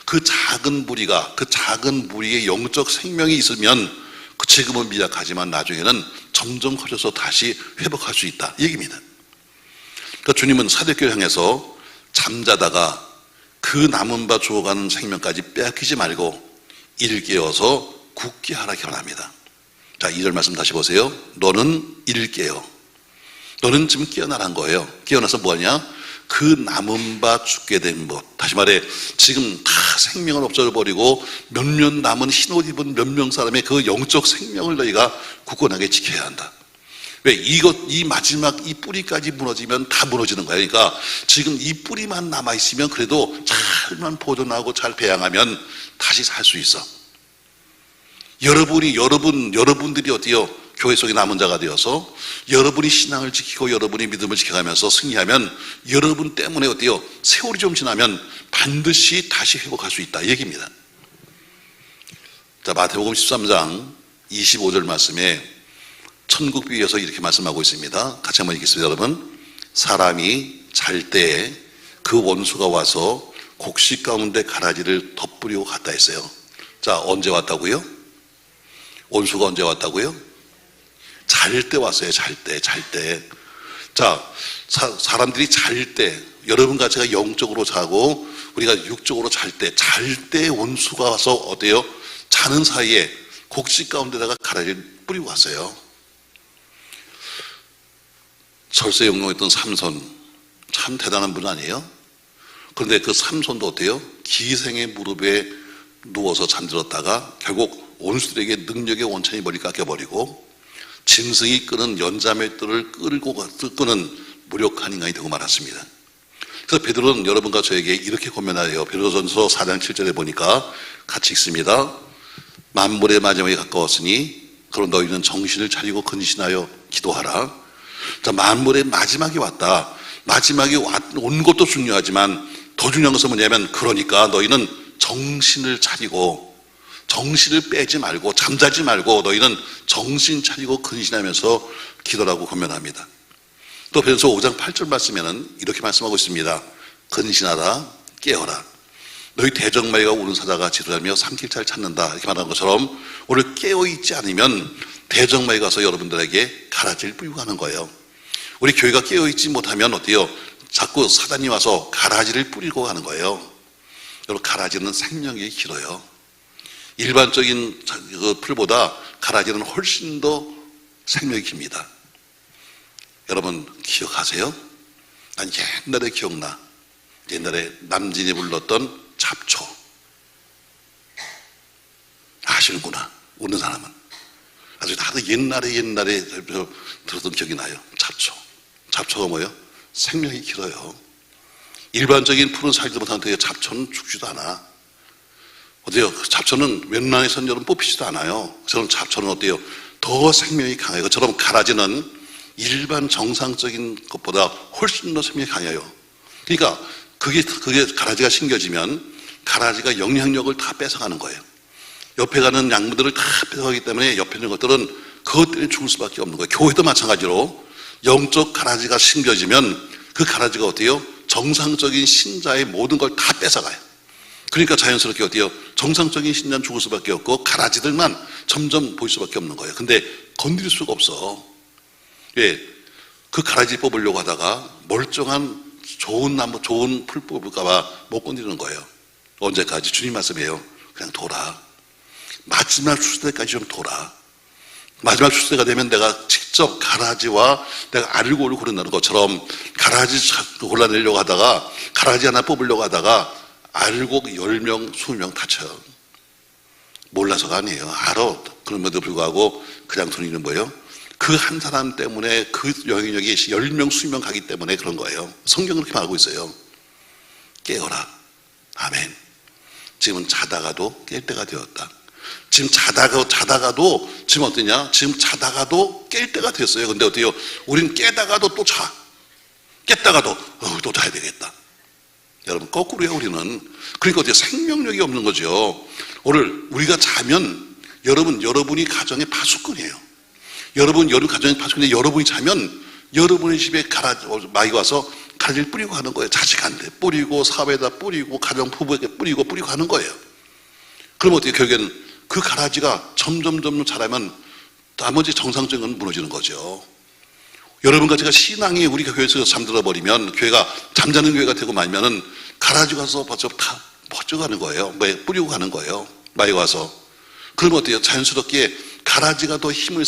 그 작은 무리의 영적 생명이 있으면 그 지금은 미약하지만 나중에는 점점 커져서 다시 회복할 수 있다, 이 얘기입니다. 그러니까 주님은 사대교회를 향해서 잠자다가 그 남은 바 죽어가는 생명까지 빼앗기지 말고 일깨어서 굳게 하라 결합니다. 자, 2절 말씀 다시 보세요. 너는 일깨어. 너는 지금 깨어나란 거예요. 깨어나서 뭐하냐? 그 남은 바 죽게 된 것. 다시 말해, 지금 다 생명을 없어져버리고 몇몇 남은 흰옷 입은 몇 명 사람의 그 영적 생명을 너희가 굳건하게 지켜야 한다. 왜? 이 마지막 이 뿌리까지 무너지면 다 무너지는 거야. 그러니까 지금 이 뿌리만 남아있으면 그래도 잘만 보존하고 잘 배양하면 다시 살 수 있어. 여러분들이 어때요? 교회 속에 남은 자가 되어서 여러분이 신앙을 지키고 여러분이 믿음을 지켜가면서 승리하면 여러분 때문에 어때요? 세월이 좀 지나면 반드시 다시 회복할 수 있다, 이 얘기입니다. 자, 마태복음 13장 25절 말씀에 천국 비유에서 이렇게 말씀하고 있습니다. 같이 한번 읽겠습니다, 여러분. 사람이 잘 때 그 원수가 와서 곡식 가운데 가라지를 덧뿌리고 갔다 했어요. 자, 언제 왔다고요? 원수가 언제 왔다고요? 잘 때 왔어요. 잘 때. 자, 사람들이 잘 때, 여러분과 제가 영적으로 자고 우리가 육적으로 잘 때 원수가 와서 어때요? 자는 사이에 곡식 가운데다가 가라지를 뿌리고 갔어요. 철새영롱했던 삼손, 참 대단한 분 아니에요? 그런데 그 삼손도 어때요? 기생의 무릎에 누워서 잠들었다가 결국 원수들에게 능력의 원천이 머리 깎여버리고 짐승이 끄는 연자맷돌을 끄는 무력한 인간이 되고 말았습니다. 그래서 베드로는 여러분과 저에게 이렇게 권면하여요. 베드로전서 4장 7절에 보니까 같이 읽습니다. 만물의 마지막에 가까웠으니 그럼 너희는 정신을 차리고 근신하여 기도하라. 자, 만물의 마지막이 왔다. 마지막이 온 것도 중요하지만 더 중요한 것은 뭐냐면, 그러니까 너희는 정신을 차리고, 정신을 빼지 말고, 잠자지 말고 너희는 정신 차리고 근신하면서 기도라고 권면합니다. 또 베드로서 5장 8절 말씀에는 이렇게 말씀하고 있습니다. 근신하라, 깨어라. 너희 대적마귀가 우는 사자가 지도하며 삼킬자를 찾는다. 이렇게 말하는 것처럼 오늘 깨어있지 않으면 대적마귀가 가서 여러분들에게 가라지를 뿌리고 가는 거예요. 우리 교회가 깨어있지 못하면 어때요? 자꾸 사단이 와서 가라지를 뿌리고 가는 거예요. 여러분, 가라지는 생명이 길어요. 일반적인 풀보다 가라지는 훨씬 더 생명이 깁니다. 여러분 기억하세요? 난 옛날에 기억나. 옛날에 남진이 불렀던 잡초. 아시는구나, 웃는 사람은. 아주 나도 옛날에 들었던 기억이 나요. 잡초. 잡초가 뭐예요? 생명이 길어요. 일반적인 풀은 살지도 못하는데 잡초는 죽지도 않아. 어때요? 잡초는 웬만해서는 여러분 뽑히지도 않아요. 저는 잡초는 어때요? 더 생명이 강해요. 그처럼 가라지는 일반 정상적인 것보다 훨씬 더 생명이 강해요. 그러니까 그게 가라지가 심겨지면 가라지가 영향력을 다 뺏어가는 거예요. 옆에 가는 약물들을 다 뺏어가기 때문에 옆에 있는 것들은 그것 때문에 죽을 수밖에 없는 거예요. 교회도 마찬가지로 영적 가라지가 심겨지면 그 가라지가 어때요? 정상적인 신자의 모든 걸 다 뺏어가요. 그러니까 자연스럽게 어때요? 정상적인 신자는 죽을 수밖에 없고 가라지들만 점점 보일 수밖에 없는 거예요. 근데 건드릴 수가 없어. 왜? 그 가라지 뽑으려고 하다가 멀쩡한 좋은 나무, 좋은 풀 뽑을까봐 못 건드리는 거예요. 언제까지? 주님 말씀이에요. 그냥 돌아. 마지막 출세 때까지 좀 돌아. 마지막 출세가 되면 내가 직접 가라지와 내가 알고를 고른다는 것처럼 가라지 골라내려고 하다가 가라지 하나 뽑으려고 하다가 알고 10명, 20명 다쳐요. 몰라서가 아니에요. 알아. 그럼에도 불구하고 그냥 돌리는 거예요. 그 한 사람 때문에 그 영향력이 10명, 20명 가기 때문에 그런 거예요. 성경은 그렇게 말하고 있어요. 깨어라. 아멘. 지금은 자다가도 깰 때가 되었다. 지금 자다가도 지금 어떠냐? 지금 자다가도 깰 때가 됐어요. 근데 어때요? 우린 깨다가도 또 자. 깼다가도 또 자야 되겠다. 여러분 거꾸로요. 우리는. 그러니까 어때요? 생명력이 없는 거죠. 오늘 우리가 자면 여러분이 가정의 파수꾼이에요. 여러분 가정의 파수꾼인데 여러분이 자면 여러분의 집에 마귀가 와서 가라지를 뿌리고 하는 거예요. 자식한테 뿌리고 사회에다 뿌리고 가정 부부에게 뿌리고 하는 거예요. 그럼 어떻게 결국에는 그 가라지가 점점 자라면 나머지 정상적인 건 무너지는 거죠. 여러분과 제가 신앙이 우리 교회에서 잠들어 버리면 교회가 잠자는 교회가 되고 말면은 가라지가 와서 벌써 다 퍼져가는 거예요. 뿌리고 가는 거예요. 마귀가 와서. 그러면 어때요? 자연스럽게 가라지가 더 힘을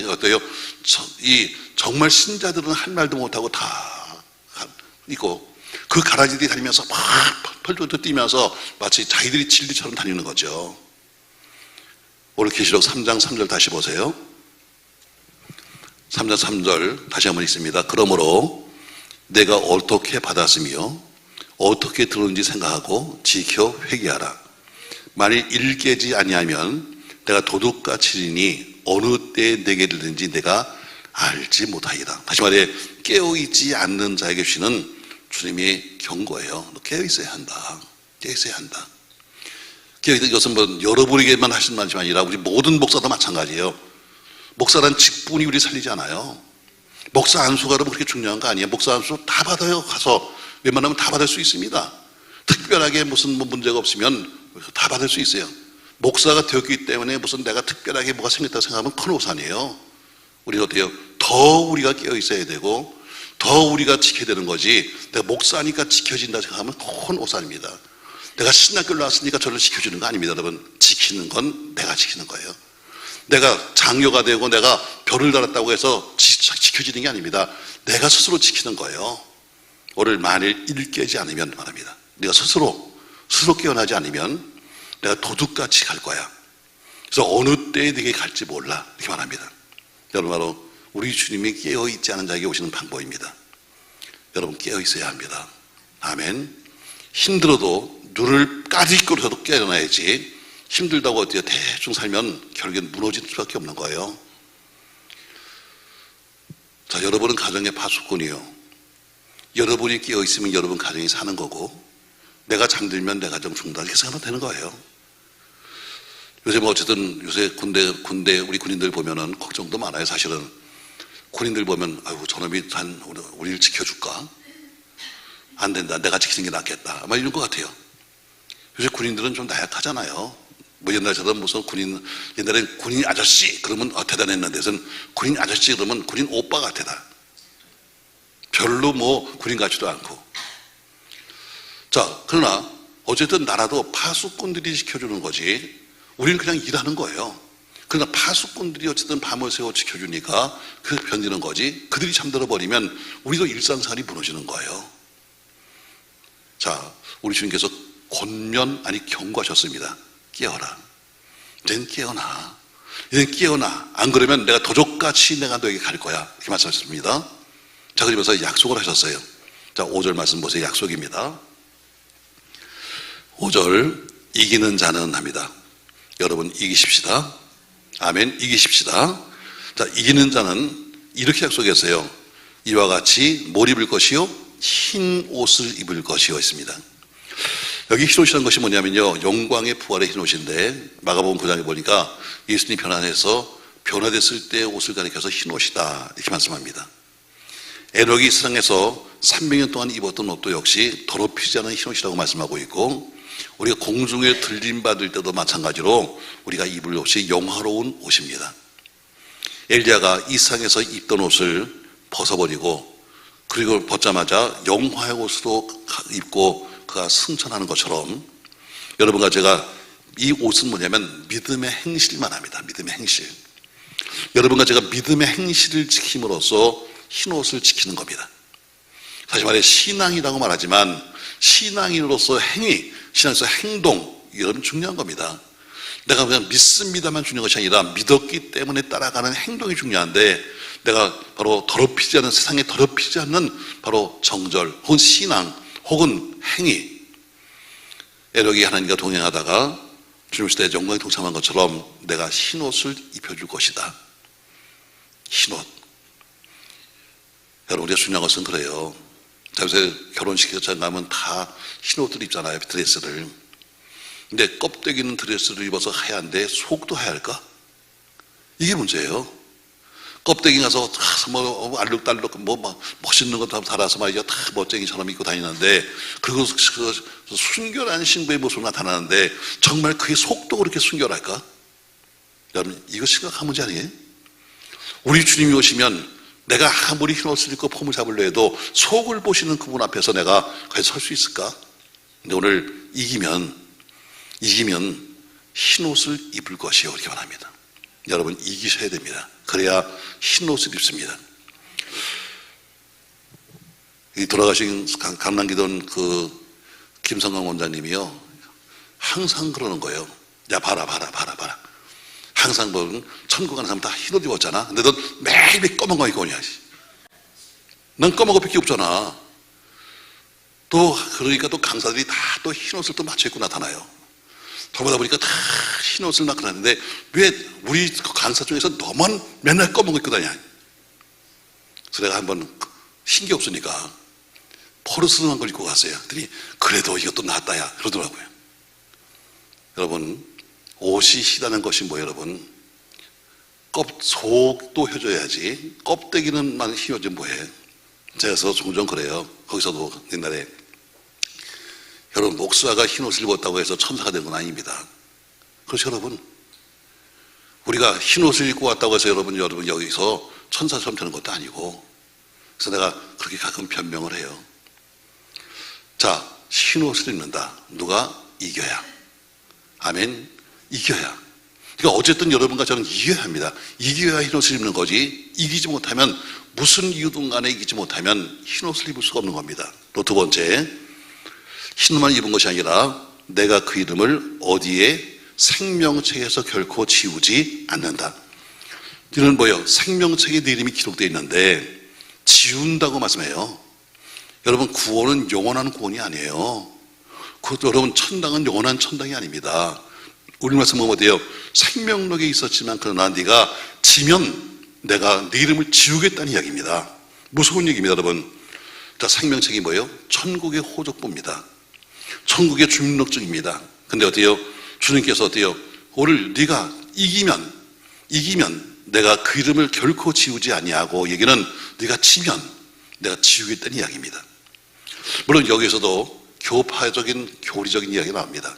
어때요? 정말 신자들은 할 말도 못하고 다 있고 그 가라지들이 다니면서 막 펄펄 뛰면서 마치 자기들이 진리처럼 다니는 거죠. 오늘 계시록 3장 3절 다시 보세요. 3장 3절 다시 한번 읽습니다. 그러므로 내가 어떻게 받았으며 어떻게 들었는지 생각하고 지켜 회개하라. 만일 일깨지 아니하면 내가 도둑과 치리니 어느 때에 내게 들든지 내가 알지 못하리라. 다시 말해 깨어있지 않는 자에게 주시는 주님의 경고예요. 너 깨어있어야 한다. 깨어있어야 한다. 이것은 뭐 여러분에게만 하시는 말이 아니라 우리 모든 목사도 마찬가지예요. 목사란 직분이 우리 살리지 않아요. 목사 안수가 여러분 그렇게 중요한 거 아니에요. 목사 안수 다 받아요. 가서 웬만하면 다 받을 수 있습니다. 특별하게 무슨 문제가 없으면 다 받을 수 있어요. 목사가 되었기 때문에 무슨 내가 특별하게 뭐가 생겼다고 생각하면 큰 오산이에요. 우리는 어때요? 더 우리가 깨어 있어야 되고 더 우리가 지켜야 되는 거지. 내가 목사니까 지켜진다 생각하면 큰 오산입니다. 내가 신학교를 나왔으니까 저를 지켜주는 거 아닙니다. 여러분 지키는 건 내가 지키는 거예요. 내가 장교가 되고 내가 별을 달았다고 해서 지켜지는 게 아닙니다. 내가 스스로 지키는 거예요. 오늘 만일 일깨지 않으면 말합니다. 네가 스스로 깨어나지 않으면 내가 도둑같이 갈 거야. 그래서 어느 때에 네게 갈지 몰라. 이렇게 말합니다. 여러분 바로 우리 주님이 깨어있지 않은 자에게 오시는 방법입니다. 여러분 깨어 있어야 합니다. 아멘. 힘들어도 눈을 까짓거려도 깨어나야지. 힘들다고 어때요? 대충 살면 결국엔 무너질 수밖에 없는 거예요. 자, 여러분은 가정의 파수꾼이요. 여러분이 깨어 있으면 여러분 가정이 사는 거고, 내가 잠들면 내 가정 죽는다, 이렇게 생각하면 되는 거예요. 요새 뭐 어쨌든 요새 군대 우리 군인들 보면은 걱정도 많아요. 사실은 군인들 보면 아이고 저놈이 우리를 지켜줄까? 안 된다. 내가 지키는 게 낫겠다. 아마 이런 것 같아요. 요새 군인들은 좀 나약하잖아요. 뭐 옛날처럼 무슨 옛날엔 군인 아저씨 그러면 대단했는데, 군인 아저씨 그러면 군인 오빠 같아. 별로 뭐 군인 같지도 않고. 자, 그러나 어쨌든 나라도 파수꾼들이 지켜주는 거지, 우리는 그냥 일하는 거예요. 그러나 파수꾼들이 어쨌든 밤을 새워 지켜주니까 그 견디는 거지, 그들이 잠들어 버리면 우리도 일상생활이 무너지는 거예요. 자, 우리 주님께서 권면 아니 경고하셨습니다. 깨어라. 이젠 깨어나. 이젠 깨어나. 안 그러면 내가 도적같이 내가 너에게 갈 거야. 이렇게 말씀하셨습니다. 자, 그러면서 약속을 하셨어요. 자, 5절 말씀 보세요. 약속입니다. 5절, 이기는 자는 합니다. 여러분 이기십시다. 아멘. 이기십시다. 자, 이기는 자는 이렇게 약속했어요. 이와 같이 뭘 입을 것이요? 흰 옷을 입을 것이요 있습니다. 여기 흰 옷이라는 것이 뭐냐면요, 영광의 부활의 흰 옷인데, 마가복음 9장에 보니까 예수님이 변화됐을 때 옷을 가리켜서 흰 옷이다 이렇게 말씀합니다. 에녹이 세상에서 300년 동안 입었던 옷도 역시 더럽히지 않은 흰 옷이라고 말씀하고 있고, 우리가 공중에 들림받을 때도 마찬가지로 우리가 입을 옷이 영화로운 옷입니다. 엘리야가 이 세상에서 입던 옷을 벗어버리고, 그리고 벗자마자 영화의 옷으로 입고 그가 승천하는 것처럼, 여러분과 제가 이 옷은 뭐냐면 믿음의 행실만 합니다. 믿음의 행실. 여러분과 제가 믿음의 행실을 지킴으로써 흰 옷을 지키는 겁니다. 사실 말해 신앙이라고 말하지만 신앙인으로서 행위, 신앙에서 행동, 이건 중요한 겁니다. 내가 그냥 믿습니다만 중요한 것이 아니라 믿었기 때문에 따라가는 행동이 중요한데, 내가 바로 더럽히지 않는, 세상에 더럽히지 않는 바로 정절 혹은 신앙 혹은 행위, 에녹이 하나님과 동행하다가 주님 시대에 영광에 동참한 것처럼 내가 흰옷을 입혀줄 것이다. 흰옷. 여러분, 우리가 중요한 것은 그래요. 자, 요새 결혼식에 가면 다 흰옷들 입잖아요, 드레스를. 근데 껍데기는 드레스를 입어서 하얀데 속도 하얄까? 이게 문제예요. 껍데기 가서 뭐 알록달록 뭐 멋있는 거 다 달아서 말이죠, 다 멋쟁이처럼 입고 다니는데, 그리고 그 순결한 신부의 모습으로 나타나는데 정말 그의 속도 그렇게 순결할까? 여러분, 이거 심각한 문제 아니에요? 우리 주님이 오시면 내가 아무리 흰 옷을 입고 폼을 잡으려 해도 속을 보시는 그분 앞에서 내가 거기 설 수 있을까? 근데 오늘 이기면 흰 옷을 입을 것이요 이렇게 말합니다. 여러분, 이기셔야 됩니다. 그래야 흰 옷을 입습니다. 이 돌아가신 강남기돈 그 김성강 원장님이요, 항상 그러는 거예요. 야, 봐라. 항상 보면 천국 가는 사람 다 흰 옷 입었잖아. 근데 넌 매일 검은 거 입고 오냐. 난 검은 거 밖에 없잖아. 또 그러니까 또 강사들이 다 또 흰 옷을 또 맞춰 입고 나타나요. 그러다 보니까 다 흰 옷을 나타나는데 왜 우리 강사 중에서 너만 맨날 검은 거 입고 다니냐. 그래서 내가 한번 신기 없으니까 포르스름한 걸 입고 갔어요. 그랬더니 그래도 이것도 낫다야 그러더라고요. 여러분, 옷이 희다는 것이 뭐, 여러분, 속도 휘어져야지 껍데기는만 휘어져 뭐해. 제가 종종 그래요. 거기서도 옛날에, 여러분, 목사가 흰 옷을 입었다고 해서 천사가 된 건 아닙니다. 그렇죠, 여러분? 우리가 흰 옷을 입고 왔다고 해서 여러분 여기서 천사처럼 되는 것도 아니고, 그래서 내가 그렇게 가끔 변명을 해요. 자, 흰 옷을 입는다. 누가? 이겨야. 아멘. 이겨야. 그러니까 어쨌든 여러분과 저는 이겨야 합니다. 이겨야 흰 옷을 입는 거지, 이기지 못하면, 무슨 이유든 간에 이기지 못하면 흰 옷을 입을 수가 없는 겁니다. 또 두 번째, 흰 옷만 입은 것이 아니라 내가 그 이름을 어디에? 생명책에서 결코 지우지 않는다. 이는 뭐예요? 생명책에 내 이름이 기록되어 있는데 지운다고 말씀해요. 여러분, 구원은 영원한 구원이 아니에요. 여러분, 천당은 영원한 천당이 아닙니다. 우리 말씀 보면 어때요? 생명록에 있었지만 그러나 네가 지면 내가 네 이름을 지우겠다는 이야기입니다. 무서운 얘기입니다, 여러분. 자, 생명책이 뭐예요? 천국의 호적보입니다. 천국의 주민등록증입니다. 근데 어때요? 주님께서 어때요? 오늘 네가 이기면 내가 그 이름을 결코 지우지 아니하고, 얘기는 네가 지면 내가 지우겠다는 이야기입니다. 물론 여기서도 교파적인 교리적인 이야기가 나옵니다.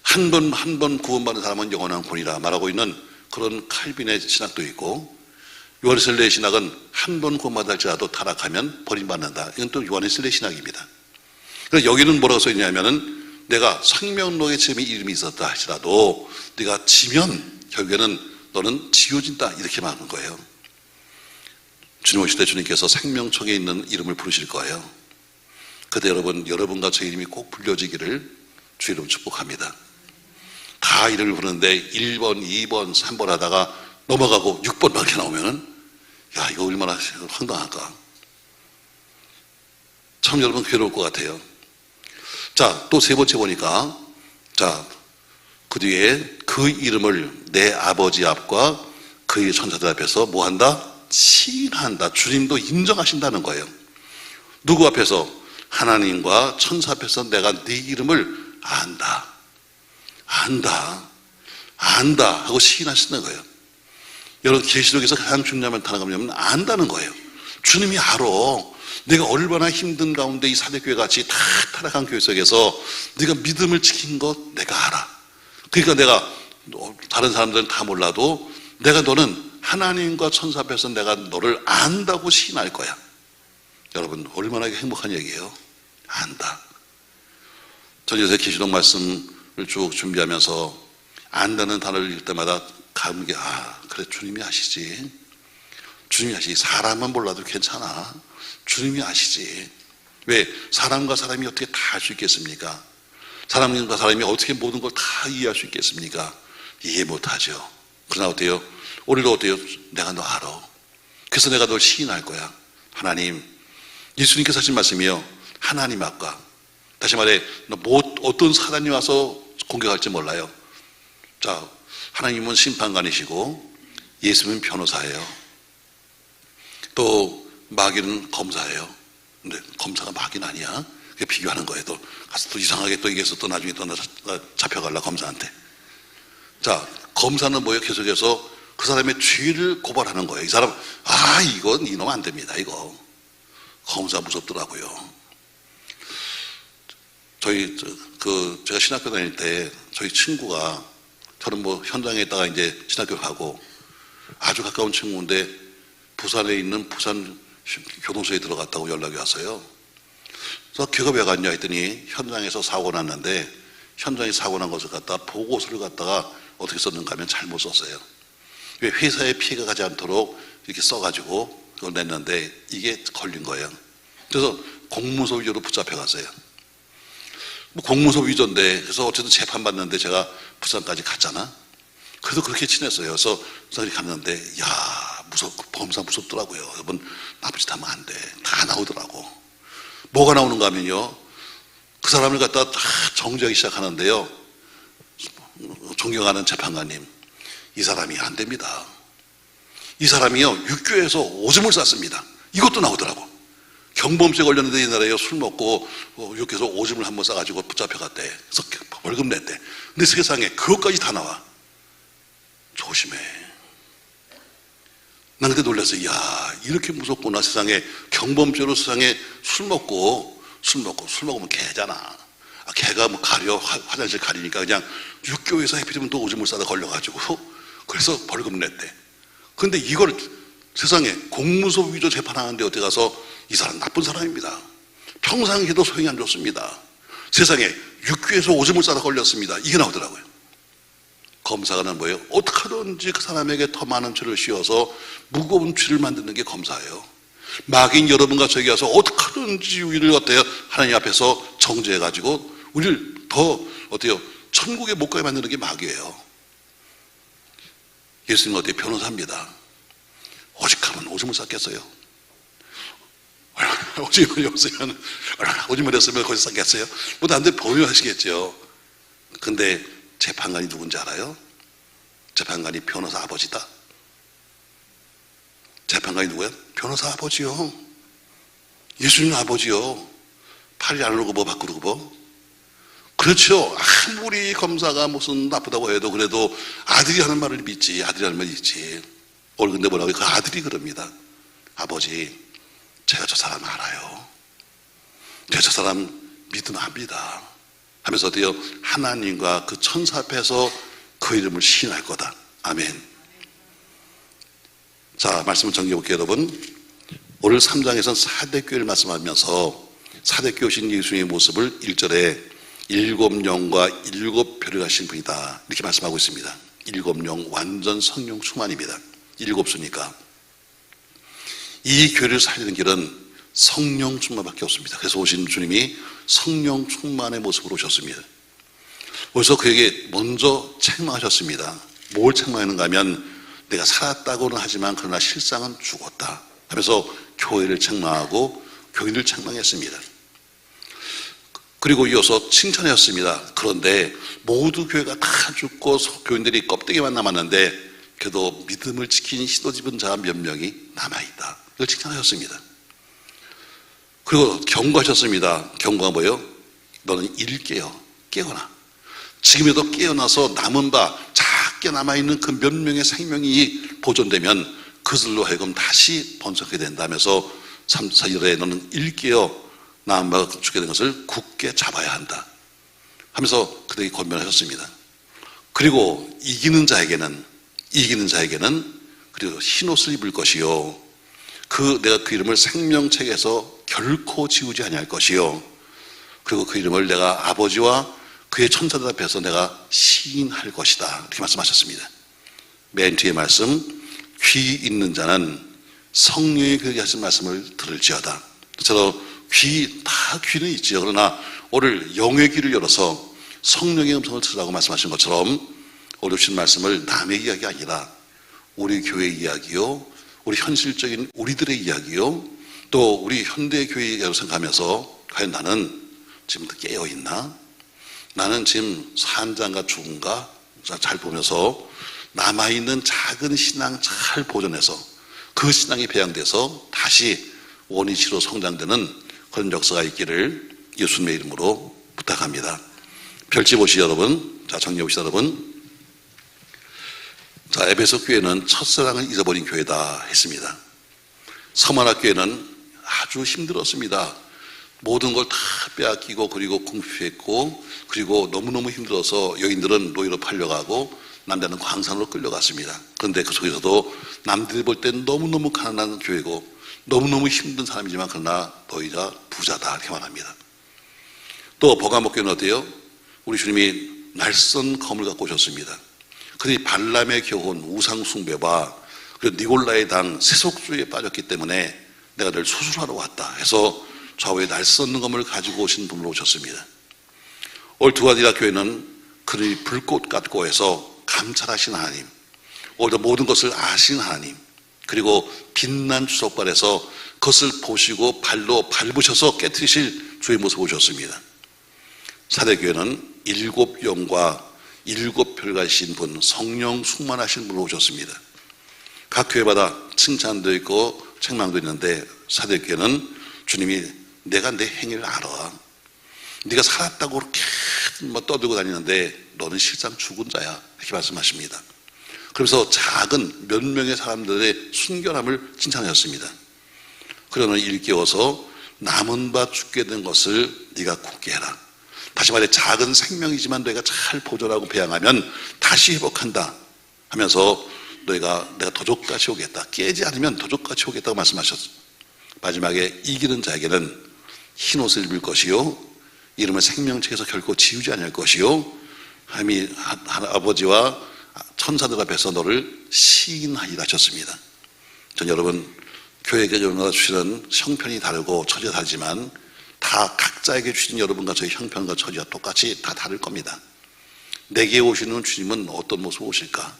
한 번 구원받은 사람은 영원한 구원이라 말하고 있는 그런 칼빈의 신학도 있고, 요한웨슬레의 신학은 한 번 구원받아 할지라도 타락하면 버림받는다. 이건 또 요한웨슬레의 신학입니다. 그래서 여기는 뭐라고 써 있냐면은 내가 생명록에 지금의 이름이 있었다 할지라도 네가 지면 결국에는 너는 지워진다, 이렇게 말하는 거예요. 주님 오실 때 주님께서 생명책에 있는 이름을 부르실 거예요. 그때 여러분과 제 이름이 꼭 불려지기를 주 이름 축복합니다. 다 이름을 부르는데 1번, 2번, 3번 하다가 넘어가고 6번밖에 나오면은, 야, 이거 얼마나 황당할까. 참 여러분 괴로울 것 같아요. 자, 또 세 번째 보니까, 자, 그 뒤에 그 이름을 내 아버지 앞과 그의 천사들 앞에서 뭐 한다? 시인한다. 주님도 인정하신다는 거예요. 누구 앞에서? 하나님과 천사 앞에서 내가 네 이름을 안다 하고 시인하시는 거예요. 여러분, 계시록에서 가장 중요한 단어가 뭐냐면 안다는 거예요. 주님이 알아. 내가 얼마나 힘든 가운데 이 사대교회 같이 다 타락한 교회 속에서 네가 믿음을 지킨 것 내가 알아. 그러니까 내가, 다른 사람들은 다 몰라도 내가 너는 하나님과 천사 앞에서 내가 너를 안다고 시인할 거야. 여러분, 얼마나 행복한 얘기예요. 안다. 전 요새 계시록 말씀을 쭉 준비하면서 안다는 단어를 읽을 때마다 감격이, 그래, 주님이 아시지. 주님이 아시지. 사람은 몰라도 괜찮아. 주님이 아시지. 왜? 사람과 사람이 어떻게 다 할 수 있겠습니까? 사람과 사람이 어떻게 모든 걸 다 이해할 수 있겠습니까? 이해 못하죠. 그러나 어때요? 오늘도 어때요? 내가 너 알아. 그래서 내가 널 시인할 거야. 하나님, 예수님께서 하신 말씀이요, 하나님 앞과, 다시 말해, 어떤 사단이 와서 공격할지 몰라요. 자, 하나님은 심판관이시고 예수님은 변호사예요. 또 마귀는 검사예요. 근데 검사가 마귀는 아니야. 그게 비교하는 거예요. 또 가서 또 이상하게 또 이게서 또 나중에 또 잡혀갈라, 검사한테. 자, 검사는 뭐예요? 계속해서 그 사람의 죄를 고발하는 거예요. 이 사람, 이건 이놈 안 됩니다, 이거. 검사 무섭더라고요. 제가 신학교 다닐 때 저희 친구가, 저는 뭐 현장에 있다가 이제 신학교를 가고, 아주 가까운 친구인데 부산에 있는 부산 교도소에 들어갔다고 연락이 왔어요. 그래서 걔가 왜 갔냐 했더니 현장에서 사고 났는데, 현장에 사고 난 것을 갖다 보고서를 갖다가 어떻게 썼는가 하면 잘못 썼어요. 왜? 회사에 피해가 가지 않도록 이렇게 써가지고 그걸 냈는데 이게 걸린 거예요. 그래서 공문서 위조로 붙잡혀 갔어요. 뭐 공문서 위조인데, 그래서 어쨌든 재판받는데 제가 부산까지 갔잖아. 그래서 그렇게 친했어요. 그래서 부산에 갔는데, 야, 범사 무섭더라고요. 여러분, 나쁜 짓 하면 안 돼. 다 나오더라고. 뭐가 나오는가 하면요, 그 사람을 갖다 다 정죄하기 시작하는데요, 존경하는 재판관님, 이 사람이 안 됩니다. 이 사람이요, 육교에서 오줌을 쌌습니다. 이것도 나오더라고. 경범죄 걸렸는데 옛날에요, 술 먹고 육교에서 오줌을 한번 싸가지고 붙잡혀갔대. 그래서 벌금 냈대. 근데 세상에 그것까지 다 나와. 조심해. 난 그때 놀랐어요. 야, 이렇게 무섭구나. 세상에 경범죄로 세상에 술 먹으면 개잖아. 개가 뭐 화장실 가리니까 그냥 육교에서 해피되면 또 오줌을 싸다 걸려가지고 그래서 벌금 냈대. 근데 이걸 세상에 공문서 위조 재판하는데 어디 가서 이 사람 나쁜 사람입니다. 평상시에도 소용이 안 좋습니다. 세상에 육교에서 오줌을 싸다 걸렸습니다. 이게 나오더라고요. 검사는 뭐예요? 어떻게 하든지 그 사람에게 더 많은 죄를 씌워서 무거운 죄를 만드는 게 검사예요. 마귀인 여러분과 저에게 와서 어떻게 하든지 우리를 어때요? 하나님 앞에서 정죄해가지고 우리를 더 어때요? 천국에 못 가게 만드는 게 마귀예요. 예수님은 어때요? 변호사입니다. 오직 하면 오줌을 쌌겠어요? 오줌이 없으면 얼마나 오줌을 했으면 거기서 쌌겠어요? 뭐 남들 범용하시겠죠. 근데 재판관이 누군지 알아요? 재판관이 변호사 아버지다. 재판관이 누구야? 변호사 아버지요. 예수님 아버지요. 팔이 안 오르고 뭐 밖으로 뭐. 그렇죠. 아무리 검사가 무슨 나쁘다고 해도 그래도 아들이 하는 말을 믿지. 아들이 하는 말을 믿지. 오늘 근데 뭐라고요? 그 아들이 그럽니다. 아버지, 제가 저 사람 알아요. 제가 저 사람 믿으면 합니다. 하면서 어때요? 하나님과 그 천사 앞에서 그 이름을 시인할 거다. 아멘. 자, 말씀을 정리해 볼게요, 여러분. 오늘 3장에서는 사대교회를 말씀하면서 사대교회 오신 예수님의 모습을 1절에 7영과 7표를 하신 분이다. 이렇게 말씀하고 있습니다. 7영 완전 성령 충만입니다. 7수니까. 이 교회를 살리는 길은 성령 충만밖에 없습니다. 그래서 오신 주님이 성령 충만의 모습으로 오셨습니다. 그래서 그에게 먼저 책망하셨습니다. 뭘 책망하는가 하면 내가 살았다고는 하지만 그러나 실상은 죽었다 하면서 교회를 책망하고 교인을 책망했습니다. 그리고 이어서 칭찬하였습니다. 그런데 모두 교회가 다 죽고 교인들이 껍데기만 남았는데 그래도 믿음을 지킨 시도집은 자 몇 명이 남아있다. 이걸 칭찬하셨습니다. 그리고 경고하셨습니다. 경고가 뭐예요? 너는 이를 깨어나. 지금에도 깨어나서 남은 바 작게 남아있는 그 몇 명의 생명이 보존되면 그들로 하여금 다시 번성하게 된다면서 3, 4절에 너는 일깨어 남은 바가 죽게 된 것을 굳게 잡아야 한다 하면서 그들에게 권면하셨습니다. 그리고 이기는 자에게는 그리고 흰옷을 입을 것이요 내가 그 이름을 생명책에서 결코 지우지 아니할 것이요 그리고 그 이름을 내가 아버지와 그의 천사들 앞에서 내가 시인할 것이다. 이렇게 말씀하셨습니다. 맨 뒤에 말씀, 귀 있는 자는 성령이 그에게 하신 말씀을 들을지어다. 저도 귀는 있지요. 그러나 오늘 영의 귀를 열어서 성령의 음성을 들으라고 말씀하신 것처럼 오늘 주신 말씀을 남의 이야기가 아니라 우리 교회 이야기요, 우리 현실적인 우리들의 이야기요, 또 우리 현대 교회 이야기로 생각하면서 과연 나는 지금도 깨어있나? 나는 지금 산장가 죽은가? 잘 보면서 남아있는 작은 신앙 잘 보존해서 그 신앙이 배양돼서 다시 원위치로 성장되는 그런 역사가 있기를 예수님의 이름으로 부탁합니다. 별지 보시죠, 여러분. 자, 정리해 보시죠, 여러분. 자, 에베소 교회는 첫사랑을 잊어버린 교회다 했습니다. 서마나 교회는 아주 힘들었습니다. 모든 걸 다 빼앗기고 그리고 궁핍했고 그리고 너무너무 힘들어서 여인들은 노예로 팔려가고 남자는 광산으로 끌려갔습니다. 그런데 그 속에서도 남들이 볼 땐 너무너무 가난한 교회고 너무너무 힘든 사람이지만 그러나 너희가 부자다 이렇게 말합니다. 또 버가모 교회는 어때요? 우리 주님이 날선 검을 갖고 오셨습니다. 그들이 발람의 교훈, 우상 숭배와 그리고 니골라의 당 세속주의에 빠졌기 때문에 내가 늘 수술하러 왔다 해서 좌우에 날선 검을 가지고 오신 분으로 오셨습니다. 오늘 두아디라 교회는 그들이 불꽃 같고 해서 감찰하신 하나님, 오늘도 모든 것을 아신 하나님, 그리고 빛난 주석발에서 그것을 보시고 발로 밟으셔서 깨트리실 주의 모습을 보셨습니다. 사대교회는 7영과 7표를 가지신 분, 성령 충만하신 분으로 오셨습니다. 각 교회마다 칭찬도 있고 책망도 있는데 사대교회는 주님이 내가 내 행위를 알아. 네가 살았다고 그렇게 떠들고 다니는데 너는 실상 죽은 자야. 이렇게 말씀하십니다. 그래서 작은 몇 명의 사람들의 순결함을 칭찬하셨습니다. 그러는 일깨워서 남은 바 죽게 된 것을 네가 굳게 해라. 다시 말해 작은 생명이지만 너희가 잘 보존하고 배양하면 다시 회복한다 하면서 내가 도적같이 오겠다. 깨지 않으면 도적같이 오겠다고 말씀하셨습니다. 마지막에 이기는 자에게는 흰옷을 입을 것이요 이름을 생명책에서 결코 지우지 않을 것이요 아버지와 천사들 앞에서 너를 시인하리라 하셨습니다. 전 여러분 교회에게 주시는 형편이 다르고 처지가 다르지만 다 각자에게 주신 여러분과 저희 형편과 처지가 똑같이 다 다를 겁니다. 내게 오시는 주님은 어떤 모습으로 오실까?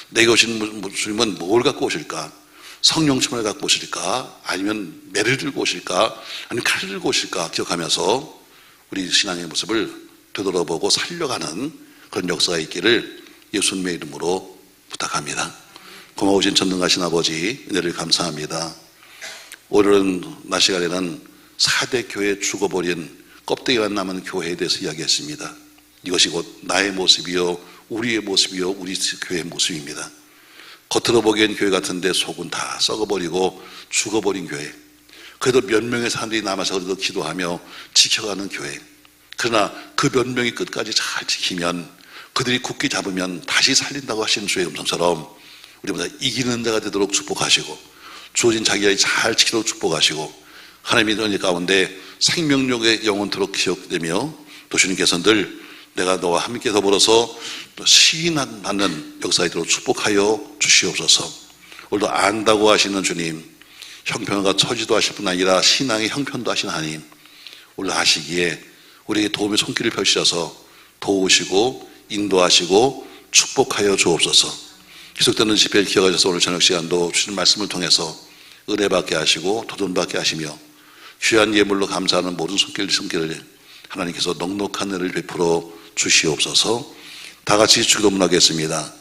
내게 오시는 주님은 뭘 갖고 오실까? 성령 충만을 갖고 오실까? 아니면 매를 들고 오실까? 아니면 칼을 들고 오실까? 기억하면서 우리 신앙의 모습을 되돌아보고 살려가는 그런 역사가 있기를 예수님의 이름으로 부탁합니다. 고마우신 전능하신 아버지, 은혜를 감사합니다. 오늘은 낮 시간에는 4대 교회 죽어버린 껍데기만 남은 교회에 대해서 이야기했습니다. 이것이 곧 나의 모습이요, 우리의 모습이요, 우리 교회의 모습입니다. 겉으로 보기엔 교회 같은데 속은 다 썩어버리고 죽어버린 교회. 그래도 몇 명의 사람들이 남아서 그래도 기도하며 지켜가는 교회. 그러나 그 몇 명이 끝까지 잘 지키면, 그들이 굳게 잡으면 다시 살린다고 하시는 주의 음성처럼 우리보다 이기는 자가 되도록 축복하시고, 주어진 자기 아이 잘 지키도록 축복하시고, 하나님의 은혜 가운데 생명력의 영원토록 기억되며, 또 주님께서 늘 내가 너와 함께 더불어서 또 시인받는 역사에 들어 축복하여 주시옵소서. 오늘도 안다고 하시는 주님, 형편과 처지도 하실 뿐 아니라 신앙의 형편도 하시는 하나님, 오늘 아시기에 우리에게 도움의 손길을 펼치셔서 도우시고 인도하시고 축복하여 주옵소서. 계속되는 집회를 기억하셔서 오늘 저녁 시간도 주신 말씀을 통해서 은혜받게 하시고 도전받게 하시며 귀한 예물로 감사하는 모든 손길을 하나님께서 넉넉한 은혜를 베풀어 주시옵소서. 다 같이 주기도문하겠습니다.